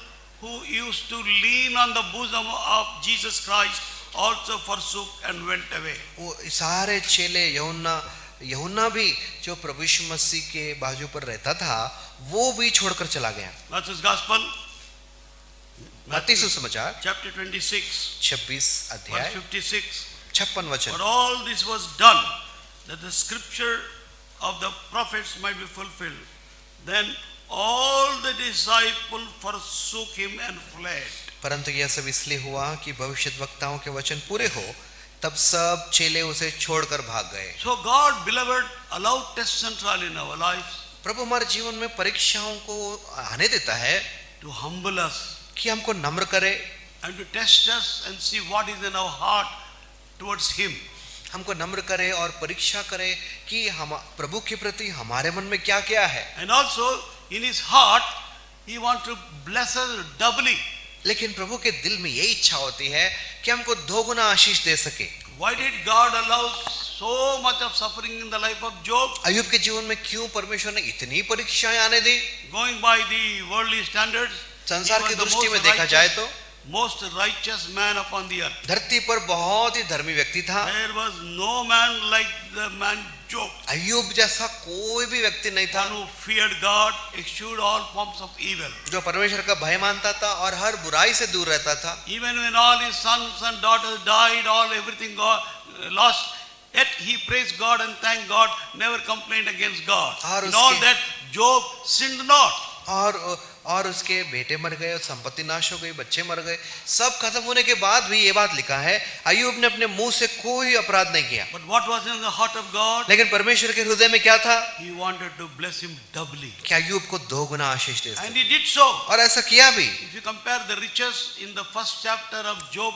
who used to lean on the bosom of Jesus Christ, also forsook and went away. वो सारे चेले यूहन्ना भी जो प्रभु यीशु मसीह के बाजू पर रहता था वो भी छोड़कर चला गया। Matthew's Gospel, मत्ती सुसमाचार chapter 26, 26 verse अध्याय 56. 56 वचन। For all this was done, that the scripture of the prophets might be fulfilled. Then all the disciples forsook him and fled. परंतु यह सब इसलिए हुआ कि भविष्यद्वक्ताओं के वचन पूरे हो, तब सब चेले उसे छोड़कर भाग गए। So God, beloved, allowed tests and trials in our lives प्रभु हमारे जीवन में परीक्षाओं को आने देता है to humble us कि हमको नम्र करे and to test us and see what is in our heart towards him. हमको नम्र करे और परीक्षा करे कि हम प्रभु के प्रति हमारे मन में क्या क्या है। And also in his heart he wants to bless us doubly. लेकिन प्रभु के दिल में यही इच्छा होती है कि हमको दोगुना आशीष दे सके। Why did God allow so much of suffering in the life of Job? अय्यूब के जीवन में क्यों परमेश्वर ने इतनी परीक्षाएं आने दी? Going by the worldly standards, संसार he की was the दृष्टि most में देखा जाए तो most righteous man upon the earth. धरती पर बहुत ही धर्मी व्यक्ति था। There was no man like the man Job, अय्यूब जैसा कोई भी व्यक्ति नहीं था one who feared God, eschewed all forms of evil. जो परमेश्वर का भय मानता था और हर बुराई से दूर रहता था। Even when all his sons and daughters died, everything got lost, yet he praised God and thanked God, never complained against God. और In all उसके- that, Job sinned not. और उसके बेटे मर गए, संपत्ति नाश हो गई, बच्चे मर गए, सब खत्म होने के बाद भी ये बात लिखा है अय्यूब ने अपने मुंह से कोई अपराध नहीं किया। But what was in the heart of God? लेकिन परमेश्वर के हृदय में क्या था? He wanted to bless him doubly. कि अय्यूब को 2 गुना आशीष दे And सके, he did so. और ऐसा किया भी। If you compare the riches in the first chapter of Job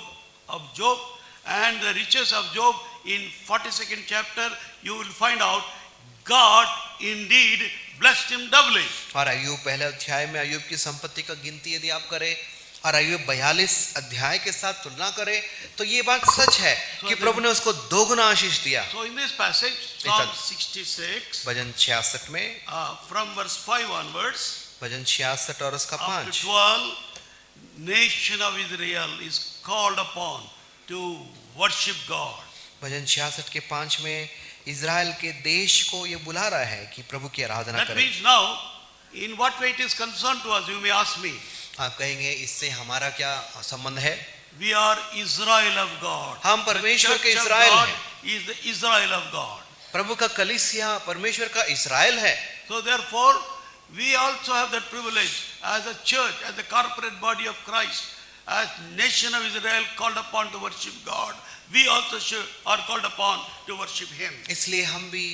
and the riches of Job in 42nd chapter, you will find out God indeed blessed him doubly. और अय्यूब पहले अध्याय में अय्यूब की संपत्ति का गिनती यदि आप करें और अय्यूब 42 अध्याय के साथ तुलना करें तो ये बात सच है कि प्रभु ने उसको 2 गुना आशीष दिया। So in this passage, Psalm 66, भजन 66 में from verse 5 onwards, भजन 66 और उसका up to 5, 12, nation of Israel is called upon to worship God. भजन 66 के 5 में इज़राइल के देश को ये बुला रहा है कि प्रभु की आराधना That करें। means now, in what way it is concerned to us, you may ask me. आप कहेंगे इससे हमारा क्या संबंध है? We are Israel of God. हम परमेश्वर के Church of इज़राइल God हैं। is the Israel of God. प्रभु का कलीसिया परमेश्वर का इज़राइल है। So therefore, we also have that privilege as a church, as the corporate body of Christ, as nation of Israel called upon to worship God. We also are called upon to worship Him. इसलिए हम भी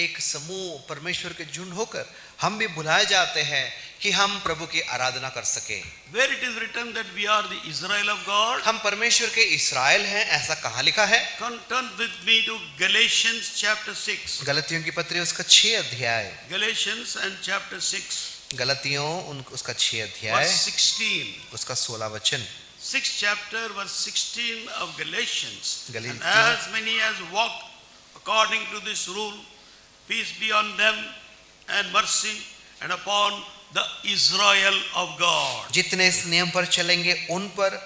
एक समूह परमेश्वर के झुंड होकर हम भी बुलाए जाते हैं कि हम प्रभु की आराधना कर सके। Where it is written that we are the Israel of God, हम परमेश्वर के इस्राएल हैं, ऐसा कहाँ लिखा है? turn with me to Galatians chapter 6. गलतियों की पत्री उसका 6 अध्याय, Galatians and chapter 6, गलतियों उसका 6 अध्याय verse 16. उसका 16 वचन। 6th chapter, verse 16 of Galatians. And Galatians. as many as walk according to this rule, peace be on them and mercy and upon the Israel of God. जितने इस नियम पर चलेंगे उन पर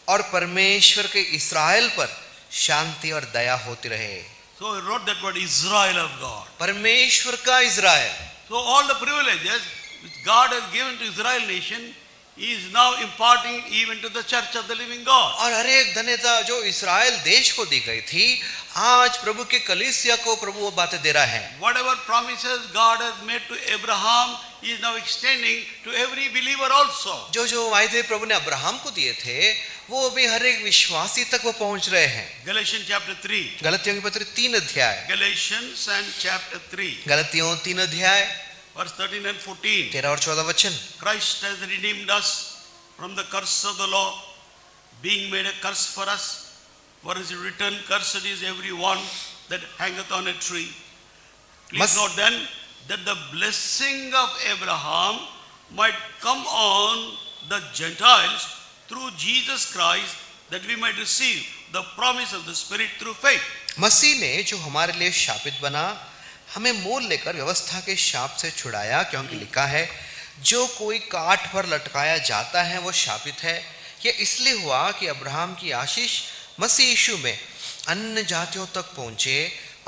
और परमेश्वर के इस्राएल पर शांति और दया होती रहे। So he wrote that word Israel of God. परमेश्वर का इस्राएल। So all the privileges which God has given to Israel nation, He is now imparting even to the church of the living God. और हर एक धन्यता जो इस्राएल देश को दी गई थी आज प्रभु के कलीसिया को प्रभु वो बातें दे रहा है। Whatever promises God has made to Abraham, He is now extending to every believer also. जो जो वायदे प्रभु ने अब्राहम को दिए थे वो भी हर एक विश्वासी तक वो पहुंच रहे हैं। Galatians chapter 3. गलतियों की पत्री 3 अध्याय, Galatians and chapter 3, गलतियों 3 अध्याय verse 13 and 14. 13 और 14 वचन। Christ has redeemed us from the curse of the law, being made a curse for us. For it is written, cursed is every one that hangeth on a tree. Please Must- note then that the blessing of Abraham might come on the Gentiles through Jesus Christ, that we might receive the promise of the Spirit through faith. मसीह ने जो हमारे लिए शापित बना हमें मोल लेकर व्यवस्था के शाप से छुड़ाया, क्योंकि लिखा है जो कोई काठ पर लटकाया जाता है वो शापित है। यह इसलिए हुआ कि अब्राहम की आशीष मसीह यीशु में अन्य जातियों तक पहुंचे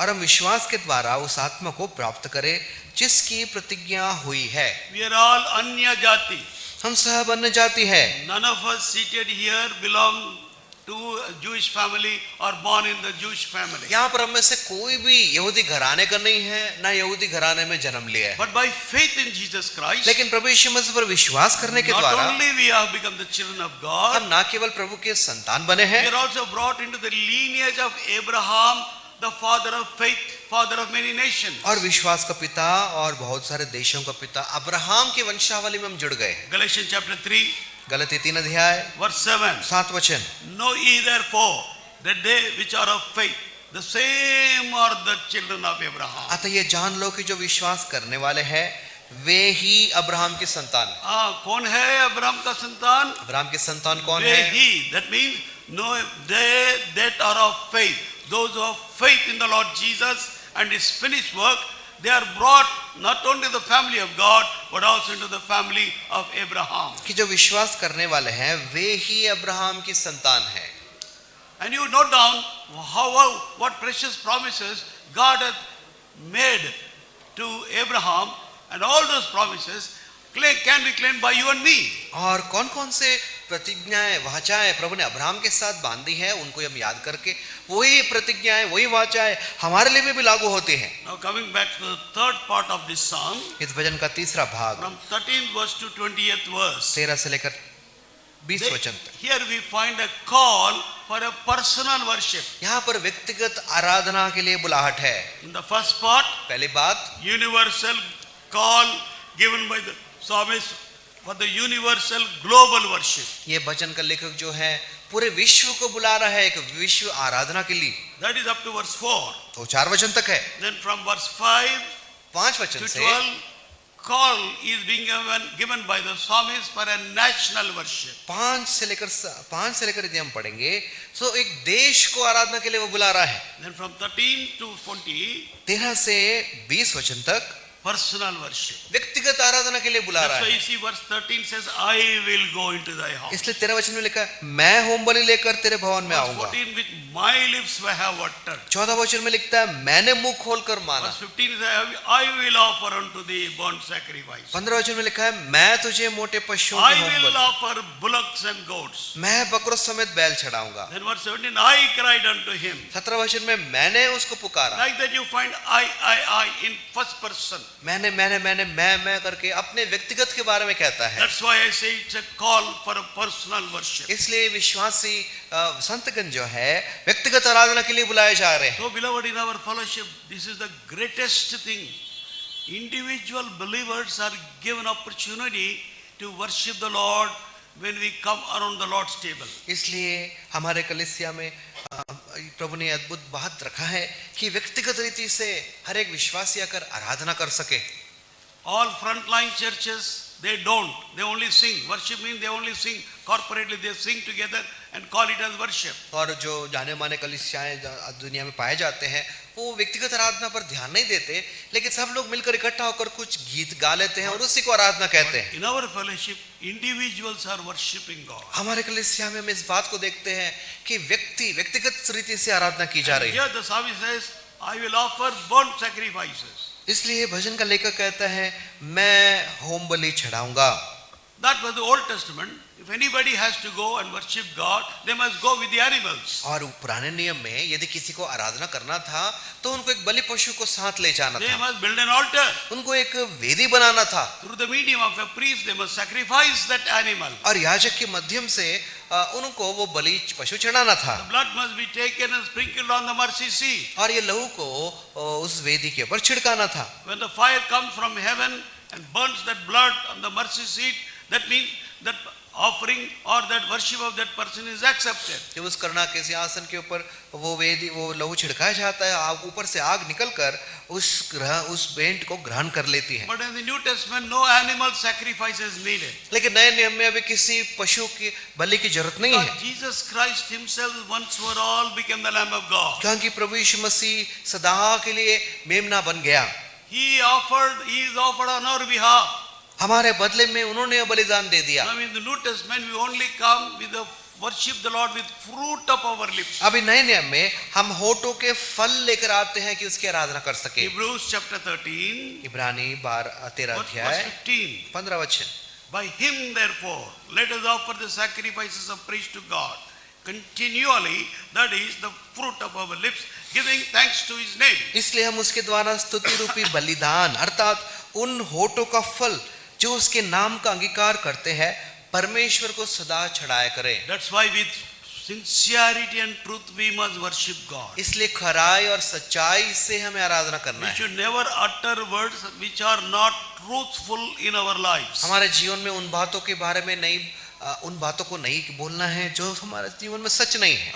और हम विश्वास के द्वारा उस आत्मा को प्राप्त करें जिसकी प्रतिज्ञा हुई है। We are all Anya Jati. हम सब अन्य जाति है। None of us seated here belong to a Jewish family or born in the Jewish family. यहाँ पर हम में से कोई भी यहूदी घराने का नहीं है, ना यहूदी घराने में जन्म लिया है, But by faith in Jesus Christ, लेकिन प्रभु यीशु मसीह पर विश्वास करने के not द्वारा only we have become the children of God, हम ना केवल प्रभु के संतान बने we हैं, are also brought into the lineage of Abraham, the father of faith, father of many nations. और विश्वास का पिता और बहुत सारे देशों का पिता अब्राहम की वंशावली में हम जुड़ गए। Galatians chapter 3, गलती 3 अध्याय verse 7. 7 वचन। Know ye therefore that they which are of faith, the same are the children of Abraham. अतः ये जान लो कि जो विश्वास करने वाले हैं वे ही अब्राहम की संतान। कौन है अब्राहम का संतान? अब्राहम की संतान कौन They, है? he, that means no, they that are of faith, those who have faith in the Lord Jesus and His finished work, they are brought not only to the family of God but also into the family of Abraham. कि जो विश्वास करने वाले हैं वे ही Abraham की संतान है। And you note down what precious promises God has made to Abraham, and all those promises can be claimed by you and me. और कौन कौन से प्रतिज्ञाएं वाचाएं प्रभु ने अब्राहम के साथ बांधी है, उनको हम याद करके वही प्रतिज्ञाएं वही वाचाएं हमारे लिए भी लागू होती हैं। Now coming back to the third part of this psalm, इस भजन का तीसरा भाग from 13th verse to 20th verse, 13 से लेकर 20 वचन तक, here we find a call for a personal worship. यहाँ पर व्यक्तिगत आराधना के लिए बुलाहट है। In the first part, पहली बात, universal call given by the psalmist for the universal global worship. ये भजन का लेखक जो है पूरे विश्व को बुला रहा है एक विश्व आराधना के लिए। That is up to verse 4. तो 4 वचन तक है। Then from verse 5 5 वचन to से 12, call is being given by the psalmist for a national worship. 5 से लेकर यदि हम पढ़ेंगे तो एक देश को आराधना के लिए वो बुला रहा है। Then from 13 to 20, 13 से 20 वचन तक personal worship. व्यक्तिगत आराधना के लिए बुला रहा That's why है। you see verse 13 says, I will go into thy house. इसलिए 13 वचन में लिखा है मैं होम बलि लेकर तेरे भवन में Verse आऊंगा। 14, with my lips I have uttered. 14 वचन में लिखता है मैंने मुंह खोलकर माना। Verse 15 says, I will offer unto thee burnt sacrifice. 15 वचन में लिखा है मैं तुझे मोटे पशुओं I की home will Bali, offer bullocks and goats. मैं बकरों समेत बैल चढ़ाऊंगा। Then verse 17, I cried unto him. 17 वचन में मैंने उसको पुकारा। Like that you find I in first person. मैंने मैं करके अपने व्यक्तिगत के बारे में कहता है। That's why I say it's a call for a personal worship. इसलिए विश्वासी संतगण जो है व्यक्तिगत आराधना के लिए बुलाए जा रहे हैं। So beloved, in our fellowship, this is the greatest thing. Individual believers are given opportunity to worship the Lord when we come around the Lord's table. इसलिए हमारे कलीसिया में प्रभु ने अद्भुत बात रखा है कि व्यक्तिगत रीति से हर एक विश्वासी आकर आराधना कर सके। All frontline churches, they don't. They only sing. Worship means they only sing. Corporately they sing together and call it as worship. और जो जाने माने कलीसियाएं दुनिया में पाए जाते हैं वो व्यक्तिगत आराधना पर ध्यान नहीं देते, लेकिन सब लोग मिलकर इकट्ठा होकर कुछ गीत गा लेते हैं और उसी को आराधना कहते हैं। In our fellowship, individuals are worshiping God. हमारे कलीसिया में हम इस बात को देखते हैं कि व्यक्तिगत रीति से आराधना की जा रही है। Here the psalmist says, I will offer burnt sacrifices. इसलिए भजन का लेखक कहता है मैं होम बलि चढ़ाऊंगा। That was the Old Testament. If anybody has to go and worship God, they must go with the animals. और पुराने नियम में यदि किसी को आराधना करना था तो उनको एक बलि पशु को साथ ले जाना They था, must build an altar. उनको एक वेदी बनाना था Through the medium of a priest, they must sacrifice that animal. और याजक के माध्यम से उनको वो बलि पशु चढ़ाना था The blood must be taken and sprinkled on the mercy seat. और ये लहू को उस वेदी के ऊपर छिड़काना था। When the fire comes from heaven and burns that blood on the mercy seat, that means that offering or that worship of that person is accepted. जब उस करुणा के सिंहासन के ऊपर वो वेदी वो लहू छिड़काया जाता है, आग ऊपर से आग निकलकर उस भेंट को ग्रहण कर लेती है। But in the New Testament, no animal sacrifice is needed. लेकिन नए नियम में अभी किसी पशु की बलि की जरूरत नहीं है, Because Jesus Christ himself once for all became the Lamb of God. क्योंकि प्रभु यीशु मसीह सदा के लिए मेमना बन गया। He is offered on our behalf. हमारे बदले में उन्होंने बलिदान दे दिया। Now in the New Testament, we only come with the worship the Lord with fruit of our lips. अभी नए नियम में हम होठों के फल लेकर आते हैं कि उसकी आराधना कर सके। Hebrews chapter 13, इब्रानी 13 verse अध्याय 15. 15 वचन। By him therefore, let us offer the sacrifices of praise to God continually, that is the fruit of our lips, giving thanks to his name. इसलिए हम उसके द्वारा स्तुति रूपी बलिदान अर्थात उन होठों का फल जो उसके नाम का अंगीकार करते हैं परमेश्वर को सदा चढ़ाया करें। That's why with sincerity and truth we must worship God. इसलिए खराई और सच्चाई से हमें आराधना करना We है। should never utter words which are not truthful in our lives. हमारे जीवन में उन बातों के बारे में उन बातों को नहीं बोलना है जो हमारे जीवन में सच नहीं है।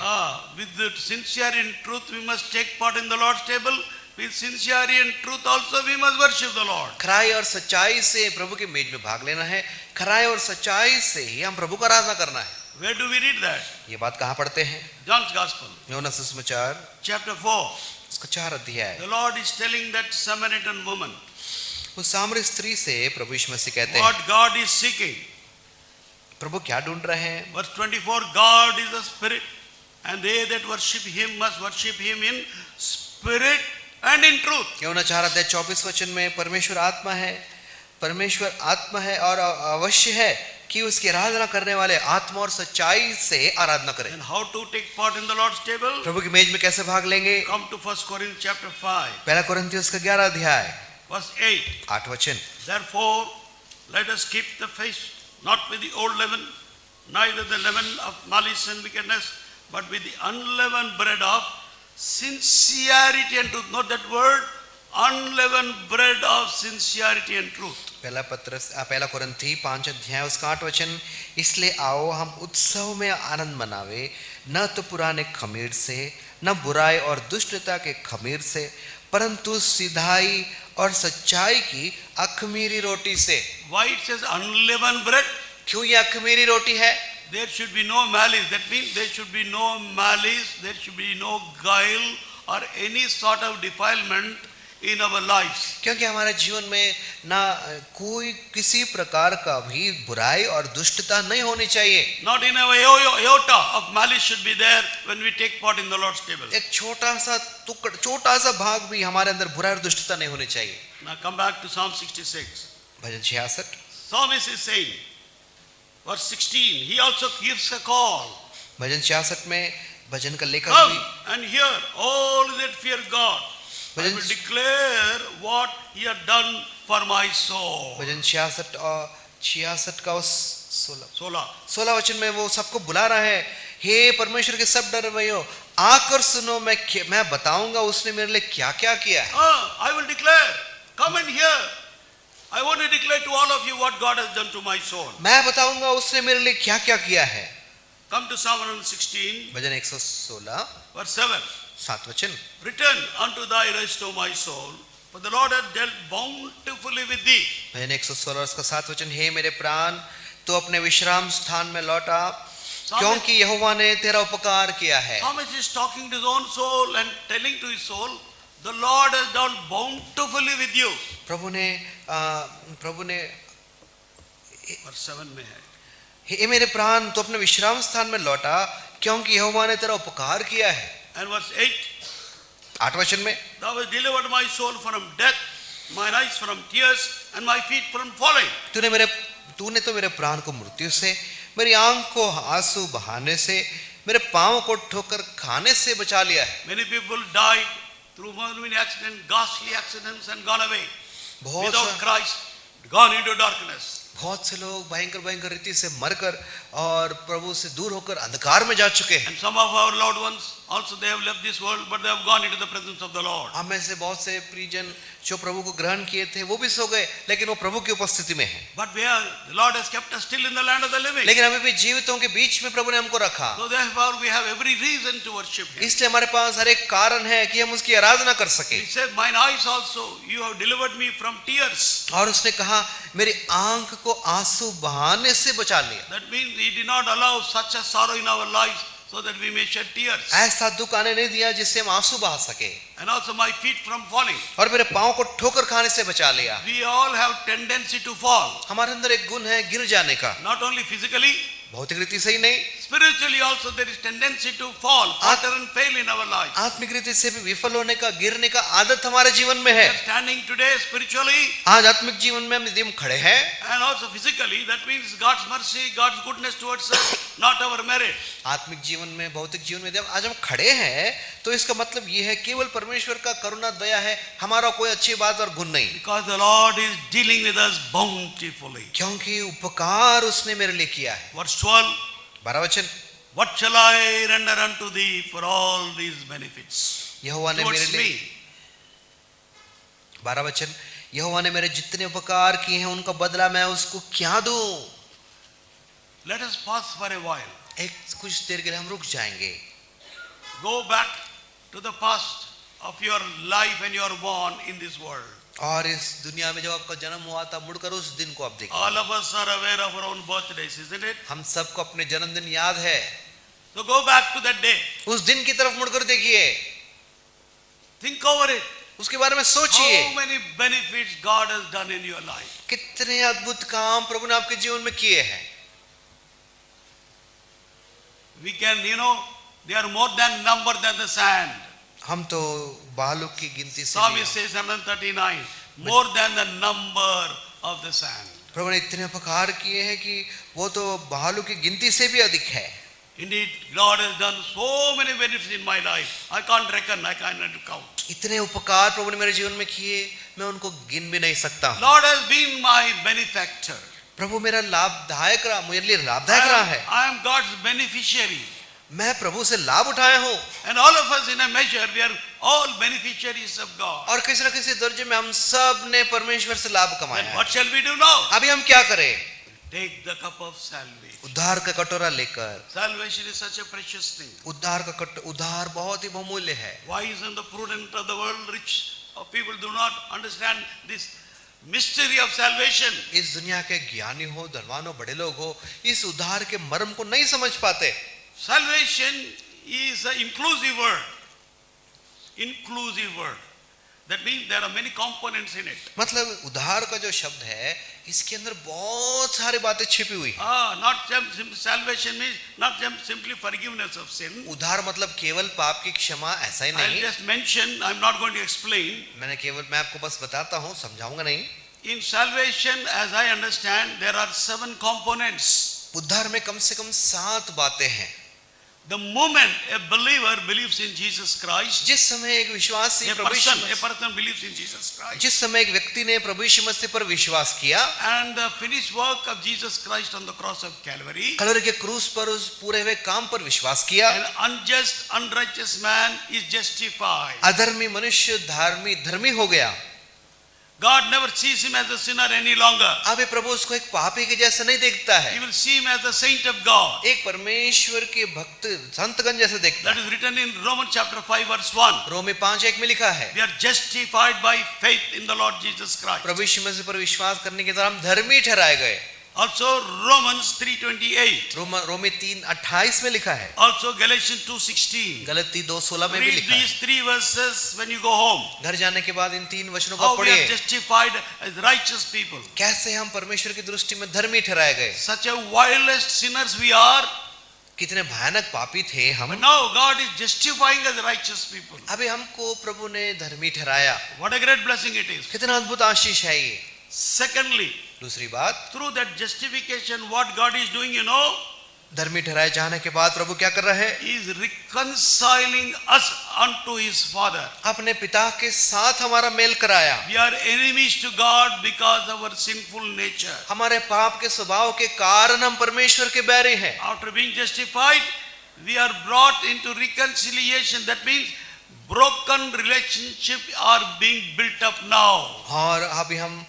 With the sincerity and truth we must take part in the Lord's table. With sincerity and truth also we must worship the Lord. खराई और सच्चाई से प्रभु के मेज में भाग लेना है। खराई और सच्चाई से ही हम प्रभु का आराधना करना है। Where do we read that? ये बात कहाँ पढ़ते हैं? John's Gospel, यूहन्ना सुसमाचार chapter 4. उसका 4 अध्याय। The Lord is telling that Samaritan woman उस सामरी स्त्री से प्रभु यीशु मसीह कहते हैं what God is seeking. प्रभु क्या ढूंढ रहे हैं? Verse 24, God is a spirit, and they that worship him must worship him in spirit and in truth. यूहन्ना 4 अध्याय 24 वचन में परमेश्वर आत्मा है और अवश्य है कि उसकी आराधना करने वाले आत्मा और सच्चाई से आराधना करें। And how to take part in the Lord's table? प्रभु की मेज में कैसे भाग लेंगे? Come to 1 Corinthians chapter 5, पहला कोरिन्थियों का 11 अध्याय verse 8. 8 वचन। Therefore, let us keep the faith, not with the old leaven, neither the leaven of malice and wickedness, but with the unleavened bread of sincerity and truth. Note that word, unleavened bread of sincerity and truth. पहला कोरिन्थी 5 अध्याय उसका 8 वचन। इसलिए आओ हम उत्सव में आनंद मनावे, न तो पुराने खमीर से, न बुराई और दुष्टता के खमीर से, परंतु सीधाई और सच्चाई की अखमीरी रोटी से। Why it says unleavened bread? क्यों ये अखमीरी रोटी है? There should be no malice. That means there should be no malice, there should be no guile or any sort of defilement in our lives. क्योंकि हमारे जीवन में ना कोई किसी प्रकार का भी बुराई और दुष्टता नहीं होनी चाहिए। Not in our iota of malice should be there when we take part in the Lord's table. एक छोटा सा भाग भी हमारे अंदर बुराई और दुष्टता नहीं होनी चाहिए। Now come back to Psalm 66. Bhajan 66 Psalmist is saying, verse 16, he also gives a call. भजन 66 में भजन का लेखक Come भी and hear all that fear God. I will declare what he had done for my soul. भजन 66 और 66 का उस 16 वचन में वो सबको बुला रहा है, हे परमेश्वर के सब डरवैयो आकर सुनो, मैं बताऊंगा उसने मेरे लिए क्या क्या किया है। I will declare. Come and hear. I want to declare to all of you what God has done to my soul. मैं बताऊंगा उसने मेरे लिए क्या क्या किया है। Come to Psalm 116. Bhajan 116 verse 7. 7 वचन। Return unto thy rest, O my soul, for the Lord hath dealt bountifully with thee. भजन 116 उसका 7 वचन, हे मेरे प्राण तो अपने विश्राम स्थान में लौटा, क्योंकि यहोवा ने तेरा उपकार किया है। Psalmist is talking to his own soul and telling to his soul, the Lord has done bountifully with you. प्रभु ने verse 7 में है, हे मेरे प्राण तो अपने विश्राम स्थान में लौटा, क्योंकि यहोवा ने तेरा उपकार किया है। and verse 8, 8 वचन में, thou hast delivered my soul from death, mine eyes from tears, and my feet from falling. तूने तो मेरे प्राण को मृत्यु से, मेरी आंख को आंसू बहाने से, मेरे पांव को ठोकर खाने से बचा लिया है। Many people died through many accidents, ghastly accidents, and gone away without Christ, gone into darkness. बहुत से लोग भयंकर रीति से मरकर और प्रभु से दूर होकर अंधकार में जा चुके हैं। And some of our loved ones also they have left this world, but they have gone into the presence of the Lord. हम में से बहुत से प्रियजन जो प्रभु को ग्रहण किए थे वो भी सो गए, लेकिन वो प्रभु की उपस्थिति में है। But the Lord has kept us still in the land of the living. लेकिन अभी भी जीवितों के बीच में प्रभु ने हमको रखा। So therefore we have every reason to worship Him. इसलिए हमारे पास हर एक कारण है कि हम उसकी आराधना कर सके। He said, "Mine eyes also, you have delivered me from tears." और उसने कहा मेरी आंख को आंसू बहाने से बचा लिया। That means He did not allow such a sorrow in our lives so that we may shed tears. ऐसा दुख आने नहीं दिया जिससे हम आंसू बहा सके। And also my feet from falling. और मेरे पांव को ठोकर खाने से बचा लिया। We all have tendency to fall. हमारे अंदर एक गुण है गिर जाने का। Not only physically, भौतिक रीति से ही नहीं, spiritually also there is tendency to fall, falter and fail in our lives. आत्मिक रीति से भी विफल होने का, गिरने का आदत हमारे जीवन में है। We are standing today spiritually आज आत्मिक जीवन में हम यदि हम खड़े हैं and also physically, that means God's mercy, God's goodness towards us, not our merit. आत्मिक जीवन में, भौतिक जीवन में यदि आज हम खड़े हैं तो इसका मतलब ये है केवल परमेश्वर का करुणा दया है, हमारा कोई अच्छी बात और गुण नहीं। Because the Lord is dealing with us bountifully. क्योंकि उपकार उसने मेरे लिए किया है। Verse 12, 12 वचन, what shall I render unto thee for all these benefits? यहोवा ने मेरे Towards लिए, me. 12 वचन, यहोवा ने मेरे जितने उपकार किए हैं उनका बदला मैं उसको क्या दूं। Let us pause for a while. कुछ देर के लिए हम रुक जाएंगे। Go back to the past of your life when you are born in this world. और इस दुनिया में जब आपका जन्म हुआ था, मुड़कर उस दिन को आप देखिए। All of us are aware of our own birthdays, isn't it? हम सबको अपने जन्मदिन याद है। So go back to that day. उस दिन की तरफ मुड़कर देखिए, Think over it. उसके बारे में सोचिए। How many benefits God has done in your life? कितने अद्भुत काम प्रभु ने आपके जीवन में किए हैं। We can, they are more than number than the sand. हम तो बालों की गिनती से Psalmist says 139, more than the number of the sand. प्रभु ने इतने उपकार किए हैं कि वो तो भालू की गिनती से भी अधिक है। Indeed, God has done so many benefits in my life. I can't reckon, I can't count. इतने उपकार प्रभु ने मेरे जीवन में किए, मैं उनको गिन भी नहीं सकता। Lord has been my benefactor. प्रभु मेरा लाभदायक रहा, मेरे लिए लाभदायक रहा है। I am God's beneficiary. मैं प्रभु से लाभ उठाया हूँ। And all of us in a measure, we are all beneficiaries of God. और किसी न किसी दर्जे में हम सब ने परमेश्वर से लाभ कमाया Then है। what shall we do now? अभी हम क्या करें? Take the cup of salvation. उद्धार का कटोरा लेकर। Salvation is such a precious thing. उद्धार बहुत ही बहुमूल्य है। Wise and the prudent of the world, rich people do not understand this mystery of salvation. इस दुनिया के ज्ञानी हो, धनवान हो, बड़े लोग हो, इस उद्धार के मर्म को नहीं समझ पाते। Salvation is an inclusive word. Inclusive word. That means there are many components in it. मतलब उद्धार का जो शब्द है, इसके अंदर बहुत सारी बातें छिपी हुई हैं। Not salvation means not simply forgiveness of sin. उद्धार मतलब केवल पाप की क्षमा, ऐसा ही I'll नहीं। just mention, I'm not going to explain. मैं आपको बस बताता हूँ, समझाऊंगा नहीं। In salvation, as I understand, there are 7 components. उद्धार में कम से कम 7 बातें हैं। The moment a believer believes in Jesus Christ, जिस समय एक विश्वासी a person believes in Jesus Christ, जिस समय एक व्यक्ति ने प्रभु यीशु मसीह पर विश्वास किया, and the finished work of Jesus Christ on the cross of Calvary, Kalvari के क्रूस पर उस पूरे हुए काम पर विश्वास किया, an unjust, unrighteous man is justified. अधर्मी मनुष्य धर्मी हो गया। God never sees him as a sinner any longer. अब ये प्रभु उसको एक पापी के जैसा नहीं देखता है, He will see him as a saint of God. एक परमेश्वर के भक्त संतगण जैसे देखता That है। is written in Romans chapter 5 verse 1. रोमी 5:1 में लिखा है, We are justified by faith in the Lord Jesus Christ. प्रभु यीशु मसीह पर विश्वास करने के द्वारा हम धर्मी ठहराए गए। Also Romans 3:28. रोमी 3:28 में लिखा है। Also Galatians 2:16. गलती 2:16 में भी Read लिखा है। these 3 verses when you go home. घर जाने के बाद इन 3 वचनों को How we are पढ़िए, justified as righteous people. कैसे हम परमेश्वर की दृष्टि में धर्मी ठहराए गए। Such a vilest sinners we are. कितने भयानक पापी थे हम, But now God is justifying us righteous people. अभी हमको प्रभु ने धर्मी ठहराया। What a great blessing it is. कितना अद्भुत आशीष है ये। Secondly, दूसरी बात, through that justification, what God is doing, you know, धर्मी ठहराए जाने के बाद प्रभु क्या कर रहा है? He is reconciling us unto His Father. अपने पिता के साथ हमारा मेल कराया। We are enemies to God because of our sinful nature. हमारे पाप के स्वभाव के कारण हम परमेश्वर के बैरी हैं। After being justified, we are brought into reconciliation. That means broken relationship are being built up now. और अभी हम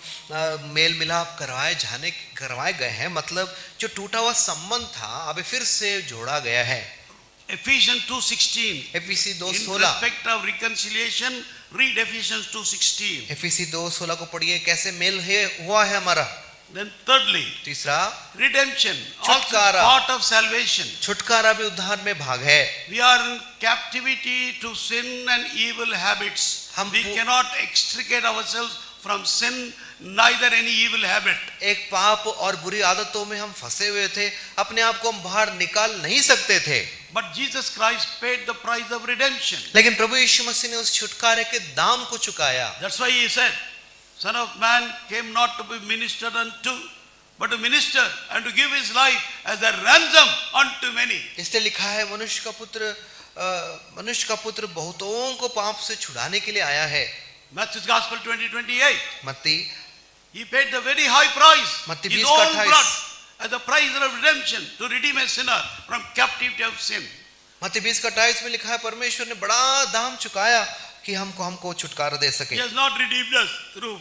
मेल मिलाप करवाए गए हैं, मतलब जो टूटा हुआ संबंध था अभी फिर से जोड़ा गया है। Ephesians 2:16. एफिसी In 2:16, respect of reconciliation, read Ephesians 2:16. एफिसी 2:16 को पढ़िए, कैसे मेल हुआ है हमारा। Then thirdly, तीसरा, redemption, also छुटकारा। part of salvation. छुटकारा भी उद्धार में भाग है। We are in captivity to sin and evil habits. We cannot extricate ourselves from sin, neither any evil habit. एक पाप और बुरी आदतों में हम फंसे हुए थे, अपने आप को हम बाहर निकाल नहीं सकते थे, But Jesus Christ paid the price of redemption. लेकिन प्रभु यीशु मसीह ने उस छुटकारे के दाम को चुकाया। That's why He said, Son of Man came not to be ministered unto, but to minister and to give His life as a ransom unto many. इसलिए लिखा है, मनुष्य का पुत्र बहुतों को पाप से छुड़ाने के लिए आया है। Matthew's Gospel 20:28. मत्ती He paid the very high price, मत्ती His 20 का own 28, blood, as the price of redemption to redeem a sinner from captivity of sin. मत्ती 20:28 में लिखा है, परमेश्वर ने बड़ा दाम चुकाया कि हमको छुटकारा दे सके। He has not redeemed us through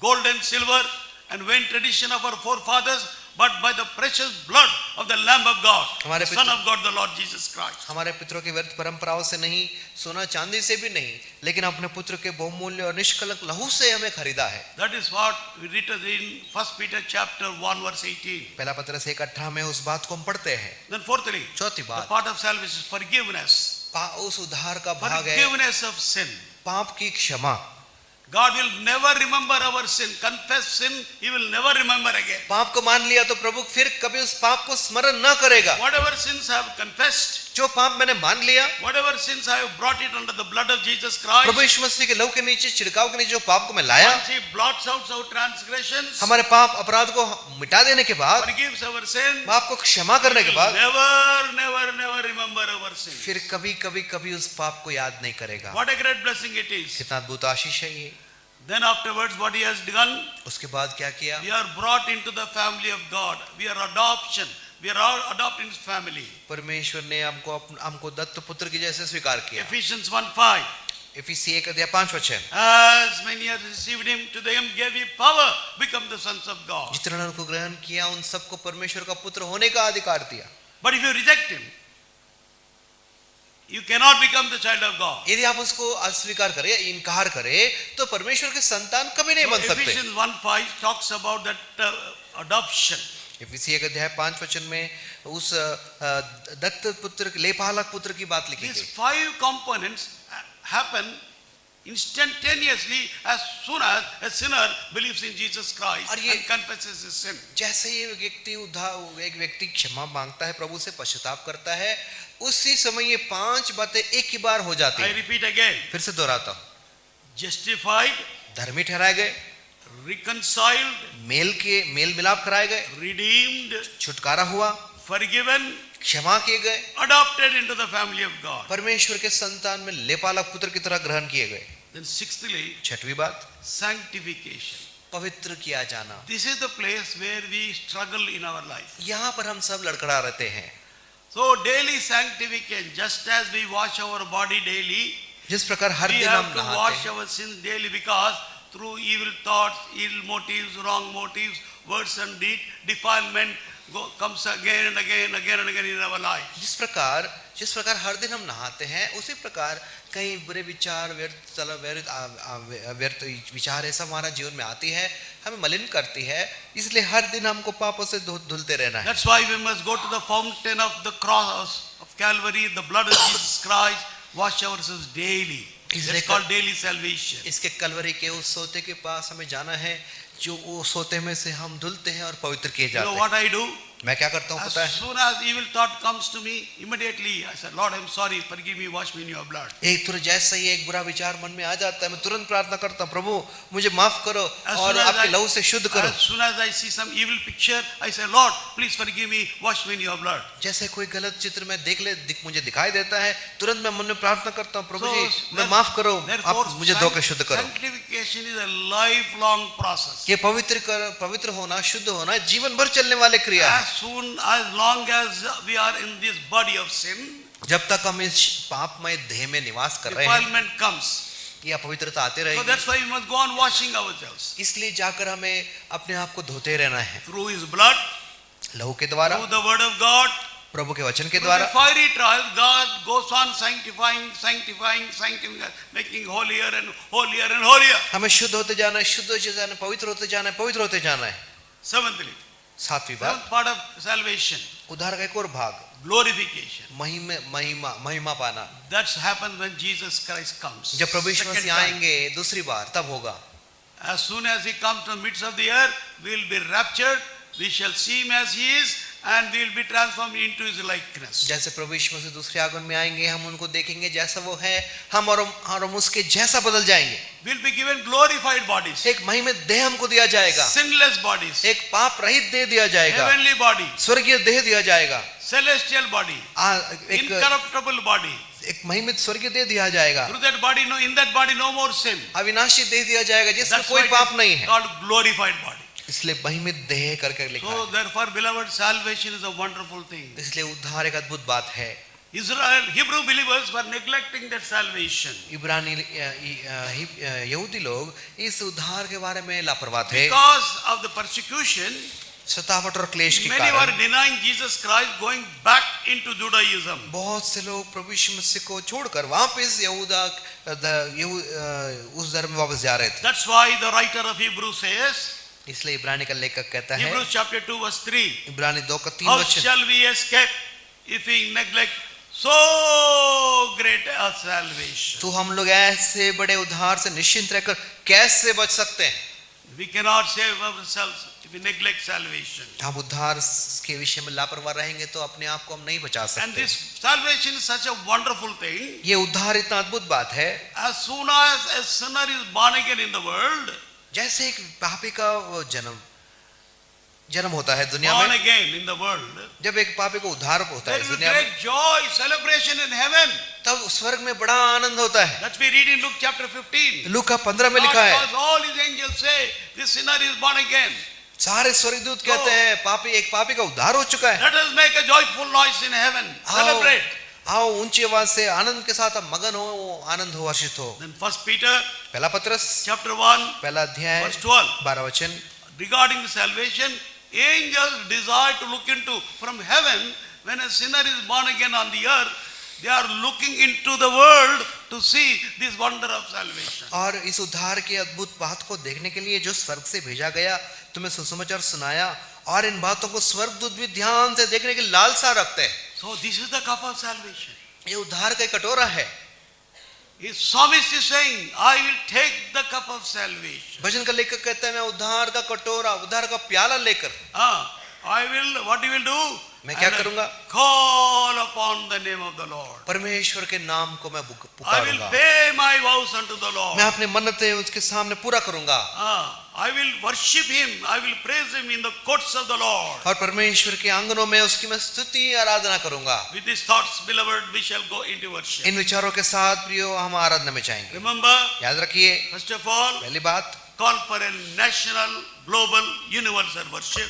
gold and silver and vain tradition of our forefathers, but by the precious blood of the Lamb of God, the Son of God, the Lord Jesus Christ. हमारे पितरों की व्यर्थ परंपराओं से नहीं, सोना चांदी से भी नहीं, लेकिन अपने पुत्र के बहुमूल्य और निष्कलंक लहू से हमें खरीदा है। That is what we read in 1 Peter chapter 1 verse 18. पहला पत्रस 1:18 में उस बात को हम पढ़ते हैं। Then fourthly, चौथी the बात, part of salvation is forgiveness. उस उद्धार का भाग है Forgiveness of sin. पाप की क्षमा। God will never remember our sin. Confess sin, He will never remember again. पाप को मान लिया तो प्रभु फिर कभी उस पाप को स्मरण न करेगा। Whatever sins I have confessed, जो पाप मैंने मान लिया, whatever sins I have brought it under the blood of Jesus Christ. प्रभु यीशु मसीह के लहू के नीचे, छिड़काव के नीचे जो पाप को मैं लाया, Once He blots out our transgressions, हमारे पाप अपराध को मिटा देने के बाद, forgives our sin, पाप को क्षमा करने के बाद, never remember our sin. फिर कभी उस पाप को याद नहीं करेगा। What a great blessing it is. कितना अद्भुत आशीष है ये। Then afterwards what He has done, उसके बाद क्या किया? we are brought into the family of God. We are adoption. We are all adopted into family. परमेश्वर ने हमको दत्त पुत्र की जैसे स्वीकार किया। Ephesians 1:5. इफिसी 1:5 As many as received Him, to them gave He power, become the sons of God. जितने ने उनको ग्रहण किया उन सबको परमेश्वर का पुत्र होने का अधिकार दिया। But if you reject Him, you cannot become the child of God. यदि आप उसको अस्वीकार करें, इनकार करें, तो परमेश्वर के संतान कभी नहीं बन सकते। Ephesians 1:5 talks about that adoption. इफिसी 1:5 में उस दत्त पुत्र, लेपालक पुत्र की बात लिखी These गई। 5 components happen instantaneously as soon as a sinner believes in Jesus Christ और ये- and confesses his sin. जैसे ही एक व्यक्ति क्षमा मांगता है, प्रभु से पश्चाताप करता है, उसी समय ये 5 बातें एक ही बार हो जाती I है। repeat again. फिर से दोहराता हूँ, Justified, धर्मी ठहराए गए, reconciled, मेल मिलाप कराए गए, redeemed, छुटकारा हुआ, forgiven, क्षमा किए गए, adopted into the family of God. परमेश्वर के संतान में लेपालक पुत्र की तरह ग्रहण किए गए। Then sixthly, 6वीं बात, sanctification. पवित्र किया जाना। This is the place where we struggle in our life. यहाँ पर हम सब लड़खड़ा रहते हैं। So daily sanctification, just as we wash our body daily, जिस प्रकार हर we दिन have हम to नहाते wash हैं, our sins daily, because through evil thoughts, evil motives, wrong motives, words and deed, defilement comes again and again in our life. जिस प्रकार हर दिन हम नहाते हैं, उसी प्रकार कई बुरे विचार, व्यर्थ विचार ऐसा हमारा जीवन में आती है, हमें मलिन करती है, इसलिए हर दिन हमको पापों से धुलते रहना है। That's why we must go to the fountain of the cross of Calvary, the blood of Jesus Christ, wash ourselves daily. It's called daily salvation. इसके कलवरी के उस सोते के पास हमें जाना है, जो वो सोते में से हम धुलते हैं और पवित्र किए You know जाते what हैं। I do? मैं क्या करता हूँ As पता है? soon as evil thought comes to me, immediately I said, Lord, I'm sorry, forgive me, wash me in your blood. एक तुरंत जैसे ही एक बुरा विचार मन में आ जाता है, मैं तुरंत प्रार्थना करता हूँ, प्रभु मुझे माफ करो As और soon as आपके लहू से शुद्ध करो। as soon as I see some evil picture, I say, Lord, please forgive me, wash me in your blood. जैसे कोई गलत चित्र में मुझे दिखाई देता है, तुरंत मैं मन में प्रार्थना करता हूँ, प्रभु जी मैं माफ करो, Therefore, आप मुझे धो के शुद्ध करो। sanctification is a lifelong process. ये पवित्र होना, शुद्ध होना जीवन भर चलने वाले क्रिया है। As long as we are in this body of sin, जब तक हम इस पापमय देह में निवास कर रहे हैं, defilement comes. ये अपवित्रता आते So रहेगी। that's why we must go on washing ourselves इसलिए जाकर हमें अपने आप को धोते रहना है, through His blood, लहू के द्वारा, through the Word of God, प्रभु के वचन के through the द्वारा। fiery trial. God goes on sanctifying, making holier and holier. हमें शुद्ध होते जाना है, शुद्ध होते जाना है, पवित्र होते जाना है, पवित्र होते जाना है। Seventhly, 7वीं बात, seventh part of salvation, उद्धार का एक और भाग, glorification. महिमा पाना। That happens when Jesus Christ comes. जब प्रभु यीशु Second मसीह time. आएंगे दूसरी बार, तब होगा। As soon as He comes to the midst of the earth, we will be raptured. We shall see Him as He is, and we will be transformed into His likeness. जैसे प्रभु यीशु मसीह दूसरे आगमन में आएंगे, हम उनको देखेंगे जैसा वो है, हम और हम उसके जैसा बदल जाएंगे। We will be given glorified bodies, एक महिमित देह हमको दिया जाएगा, sinless bodies, एक पाप रहित देह दिया जाएगा, heavenly body, स्वर्गीय देह दिया जाएगा, celestial body, एक incorruptible body. महिमित स्वर्गीय देह दिया जाएगा, Through that body, in that body, no more sin. अविनाशी देह दिया जाएगा जिसमें That's कोई why पाप it नहीं is है, called glorified body. इसलिए महिमित देह करके लिखा So है। therefore, beloved, salvation is a wonderful thing. इसलिए उद्धार एक अद्भुत बात है। Israel, Hebrew believers were neglecting that salvation इब्रानी यहूदी लोग इस उद्धार के बारे में लापरवाह थे, because of the persecution. सतावट और क्लेश के Many were कारण denying Jesus Christ, going back into Judaism. बहुत से लोग प्रभु यीशु मसीह को छोड़कर वापस उस धर्म में वापस जा रहे थे। That's why the writer of Hebrews says, इसलिए इब्रानी का लेखक कहता है, Hebrews chapter 2 verse 3, इब्रानी 2:3 how वचन, shall we escape if we neglect so great a salvation? तो हम लोग ऐसे बड़े उद्धार से निश्चिंत रहकर कैसे बच सकते हैं? We cannot save ourselves. If if we neglect salvation. हम उद्धार के विषय में लापरवाह रहेंगे तो अपने आप को हम नहीं बचा And सकते। this salvation is such a wonderful thing. ये उद्धार इतना अद्भुत बात है। As soon as a sinner is born again in the world, जैसे एक पापी का वो जन्म होता है दुनिया born में, again in the world, जब एक पापी को उद्धार होता there है is a दुनिया में, great joy, celebration in heaven. तब स्वर्ग में बड़ा आनंद होता है। That we read in Luke chapter 15. लूका 15 में लिखा है, Because all his angels say, this sinner is born again. सारे स्वर्गदूत कहते हैं एक पापी का उद्धार हो चुका है। Let us make a joyful noise in heaven. Celebrate. आओ ऊंची आवाज से आनंद के साथ आप मगन हो, आनंद हो, हर्षित हो। Then 1 Peter पहला पत्रस chapter 1 पहला अध्याय verse 12. 12 वचन, Regarding salvation, angels desire to look into from heaven. When a sinner is born again on the earth, they are looking into the world to see this wonder of salvation. और इस उद्धार की अद्भुत बात को देखने के लिए जो स्वर्ग से भेजा गया, तुम्हें सुसमाचार सुनाया, और इन बातों को स्वर्गदूत भी ध्यान से देखने की लालसा रखते हैं। So this is the cup of salvation. ये उद्धार का एक कटोरा है। His psalmist is saying, I will take the cup of salvation. भजन का लेखक कहता है, मैं उद्धार का कटोरा, उद्धार का प्याला लेकर I will, what he will do? मैं क्या करूंगा? Call upon the name of the Lord. परमेश्वर के नाम को मैं I will पुकारूंगा, pay my vows unto the Lord. मैं अपने मन्नतें उसके सामने पूरा करूंगा, I will worship him. I will praise him in the courts of the Lord. और परमेश्वर के आंगनों में उसकी मैं स्तुति आराधना करूंगा। With these thoughts, beloved, we shall go into worship. इन विचारों के साथ प्रियो हम आराधना में जाएंगे। Remember, याद रखिए, first of all, पहली बात, call for a national, global, universal worship.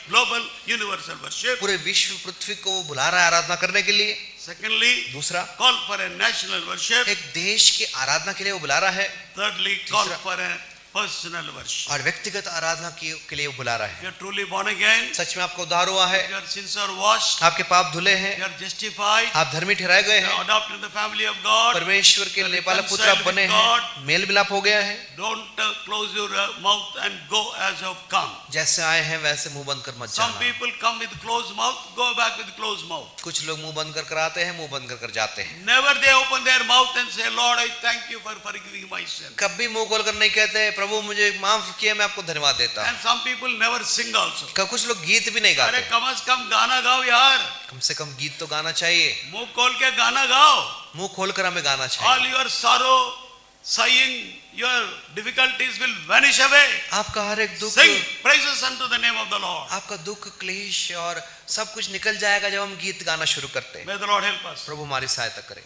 Global, universal worship. पूरे विश्व पृथ्वी को बुला रहा है आराधना करने के लिए। Secondly, दूसरा, call for a national worship. एक देश की आराधना के लिए वो बुला रहा है। Thirdly, call for a personal worship. और व्यक्तिगत आराधना के लिए वो बुला रहा If है। you are truly born again, सच में आपका उद्धार हुआ है, if your sins are washed, आपके पाप धुले you हैं, are justified, आप धर्मी ठहराए गए you हैं, are adopted in the family of God. परमेश्वर के नेपाल पुत्र आप बने हैं, मेल मिलाप हो गया है। Don't close your mouth and go as you have come. जैसे आए हैं वैसे मुंह बंद कर मत Some जाना। people come with closed mouth, go back with closed mouth. कुछ लोग मुंह बंद कर आते हैं, मुंह बंद कर जाते हैं। Never they open their mouth and say, Lord, I thank you for forgiving my sin. कभी मुंह खोलकर नहीं कहते, प्रभु मुझे माफ किया, मैं आपको धन्यवाद देता हूँ। And some people never sing also. कुछ लोग गीत भी नहीं अरे गाते। कम से कम गाना गाओ यार, कम से कम गीत तो गाना चाहिए। मुंह खोल के गाना गाओ. मुंह खोलकर हमें गाना All चाहिए। your sorrow, sighing, your difficulties will vanish away. आपका हर एक दुख, Sing praises unto the name of the Lord. आपका दुख, क्लेश और सब कुछ निकल जाएगा जब हम गीत गाना शुरू करते हैं। May the Lord help us. प्रभु हमारी सहायता करे।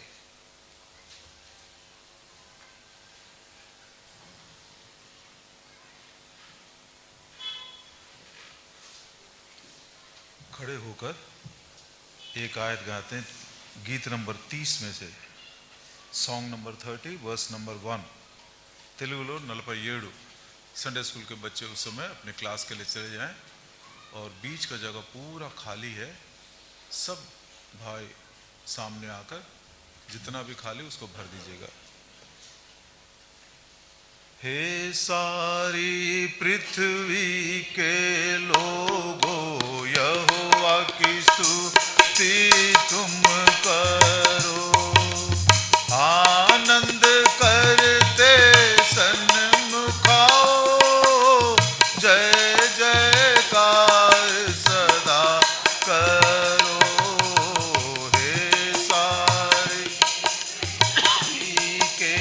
खड़े होकर एक आयत गाते हैं, गीत नंबर 30 में से, सॉन्ग नंबर 30 वर्स नंबर 1। तेलुगुलो 47। संडे स्कूल के बच्चे उस समय अपने क्लास के लिए चले जाएं, और बीच का जगह पूरा खाली है। सब भाई सामने आकर जितना भी खाली उसको भर दीजिएगा। हे सारी पृथ्वी के लोगों, यहोवा की स्तुति तुम करो, आनंद करते सन्मुखाओ, जय जयकार सदा करो। हे सारी के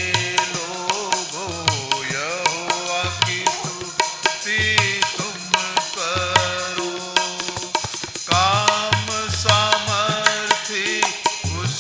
लोगों, यहोवा की स्तुति तुम करो, काम सामर्थी उस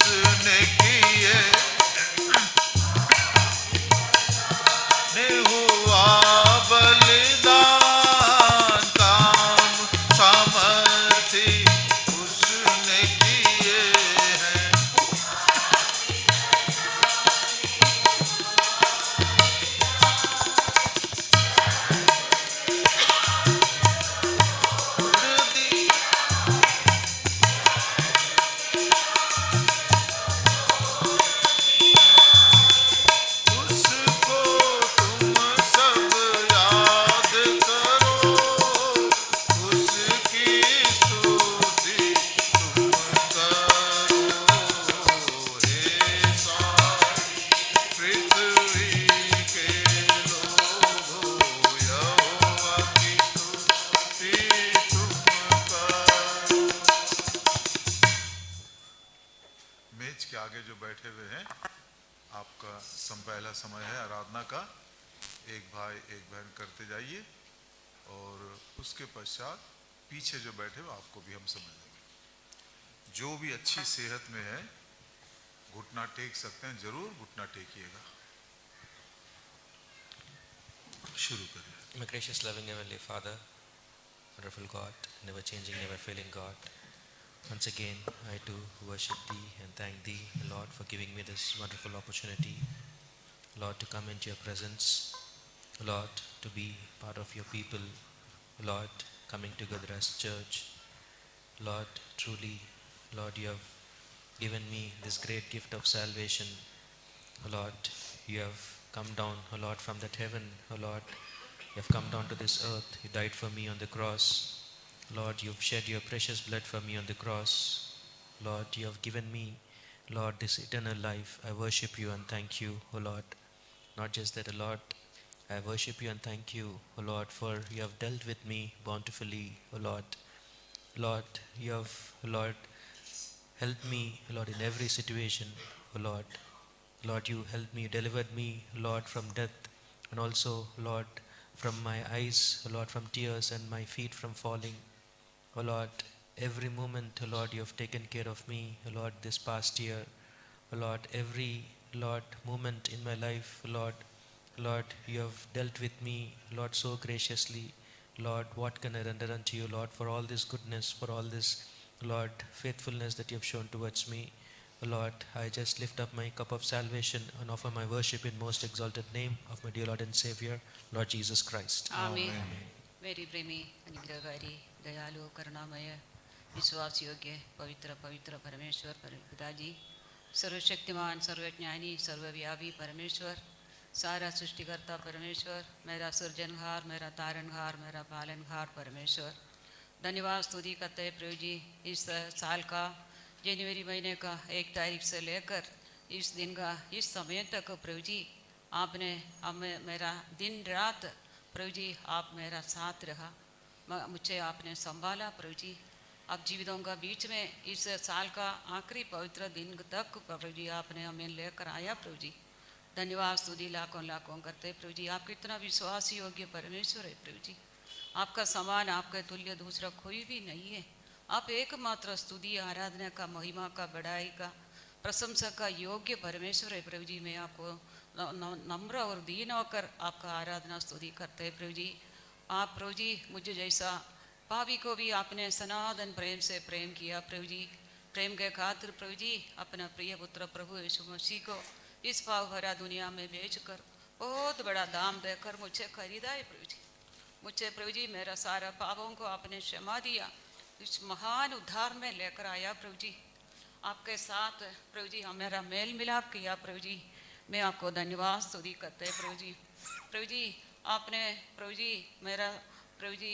हैं। आपका पहला समय है आराधना का, एक भाई एक बहन करते जाइए और उसके पश्चात पीछे जो बैठे हो आपको भी हम समझ लेंगे। जो भी अच्छी सेहत में है घुटना टेक सकते हैं, जरूर घुटना टेकिएगा। शुरू करिए। My gracious, loving Heavenly Father, wonderful God, never changing, never failing God, once again I too worship Thee and thank Thee, Lord, for giving me this wonderful opportunity, Lord, to come into Your presence, Lord, to be part of Your people, Lord, coming together as church. Lord, truly, Lord, You have given me this great gift of salvation. Lord, You have come down, Lord, from that heaven, Lord, You have come down to this earth. You died for me on the cross. Lord, You have shed Your precious blood for me on the cross. Lord, You have given me, Lord, this eternal life. I worship You and thank You, O Lord. Not just that, O Lord, I worship You and thank You, O Lord, for You have dealt with me bountifully, O Lord. Lord, You have, Lord, helped me, Lord, in every situation, O Lord. Lord, You helped me, delivered me, Lord, from death, and also, Lord, from my eyes, O Lord, from tears, and my feet from falling. O Lord, every moment, O Lord, You have taken care of me, O Lord, this past year. O Lord, every, Lord, moment in my life, Lord, You have dealt with me, Lord, so graciously. Lord, what can I render unto You, Lord, for all this goodness, for all this, Lord, faithfulness that You have shown towards me. Lord, I just lift up my cup of salvation and offer my worship in most exalted name of my dear Lord and Savior, Lord Jesus Christ. आमीन। मेरी प्रेमी अनुग्रहकारी दयालु करुणामय विश्वास योग्य पवित्र पवित्र परमेश्वर पिताजी, सर्वशक्तिमान सर्वज्ञानी सर्वव्यापी परमेश्वर, सारा सृष्टिकर्ता परमेश्वर, मेरा सृजनहार, मेरा तारनहार, मेरा पालनहार परमेश्वर, धन्यवाद स्तुति करते हैं प्रभु जी। इस साल का जनवरी महीने का 1 तारीख से लेकर इस दिन का इस समय तक प्रभु जी आपने हमें मेरा दिन रात प्रभु जी आप मेरा साथ रहा, मुझे आपने संभाला प्रभु जी। अब जीवितों का बीच में इस साल का आखिरी पवित्र दिन तक प्रभु जी आपने हमें लेकर आया प्रभु जी। धन्यवाद स्तुति लाखों लाखों करते प्रभु जी। आप कितना विश्वास योग्य परमेश्वर है प्रभु जी, आपका समान आपके तुल्य दूसरा कोई भी नहीं है। आप एकमात्र स्तुति आराधना का महिमा का बड़ाई का प्रशंसा का योग्य परमेश्वर है प्रभु जी। मैं आपको नम्र और दीन होकर आपका आराधना स्तुति करते हैं प्रभु जी। आप प्रभु जी मुझे जैसा पापी को भी आपने सनातन प्रेम से प्रेम किया प्रभु जी। प्रेम के खातिर प्रभु जी अपना प्रिय पुत्र प्रभु यीशु मसीह को इस पाप भरा दुनिया में भेजकर बहुत बड़ा दाम देकर मुझे खरीदा है प्रभु जी। मुझे प्रभु जी मेरा सारा पापों को आपने क्षमा दिया, इस महान उद्धार में लेकर आया प्रभु जी। आपके साथ प्रभु जी हमारा मेल मिलाप किया प्रभु जी। मैं आपको धन्यवाद स्तुति करते हैं प्रभु जी। प्रभु जी आपने प्रभु जी मेरा प्रभु जी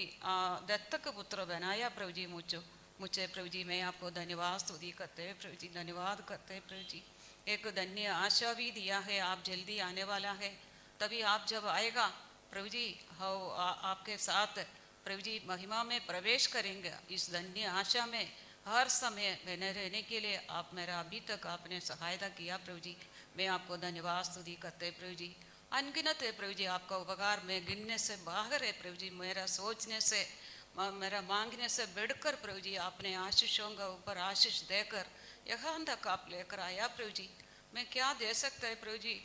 दत्तक पुत्र बनाया प्रभु जी मुझे प्रभु जी। मैं आपको धन्यवाद स्तुति करते हैं प्रभु जी, धन्यवाद करते हैं प्रभु जी। एक धन्य आशा भी दिया है, आप जल्दी आने वाला है, तभी आप जब आएगा प्रभु जी हो आपके साथ प्रभु जी महिमा में प्रवेश करेंगे। इस धन्य आशा में हर समय बने रहने के लिए आप मेरा अभी तक आपने सहायता किया प्रभु जी। मैं आपको धन्यवाद स्तुति करते प्रभु जी। अनगिनत है प्रभु जी आपका उपकार, मैं गिनने से बाहर है प्रभु जी। मेरा सोचने से मेरा मांगने से बढ़कर प्रभु जी आपने आशीषों का ऊपर आशीष देकर यहाँ तक आप लेकर आया प्रभु जी। मैं क्या दे सकता है प्रभु जी,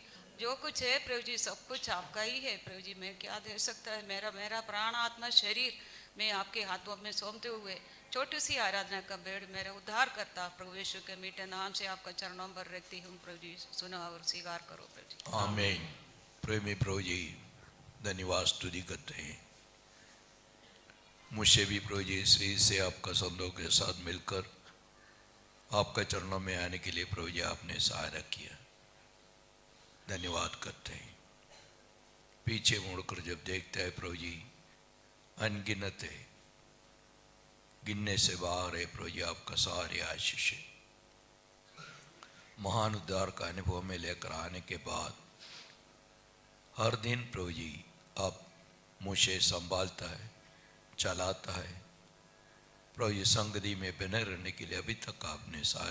जो कुछ है प्रभु जी सब कुछ आपका ही है प्रभु जी। मैं क्या दे सकता है, मेरा प्राण आत्मा शरीर मैं आपके हाथों में सौंपते हुए छोटी सी आराधना का बेड़ मेरा उद्धार करता प्रभु यीशु के मीठे नाम से आपका चरणों पर रखती हूँ प्रभु जी। सुनो और स्वीकार करो प्रभु जी। आमीन। प्रेमी प्रभु जी धन्यवाद स्तुति करते हैं। मुझे भी प्रभु जी श्री से आपका संतों के साथ मिलकर आपका चरणों में आने के लिए प्रभु जी आपने सहायता किया, धन्यवाद करते हैं। पीछे मुड़कर जब देखते हैं प्रभु जी अनगिनत है, गिनने से बाहर है प्रभु जी आपका सारे आशीष। महान उद्धार का अनुभव में लेकर आने के बाद हर दिन प्रभु जी आप मुझे संभालता है, चलाता है प्रभु जी। संगति में बने रहने के लिए अभी तक आपने सहायता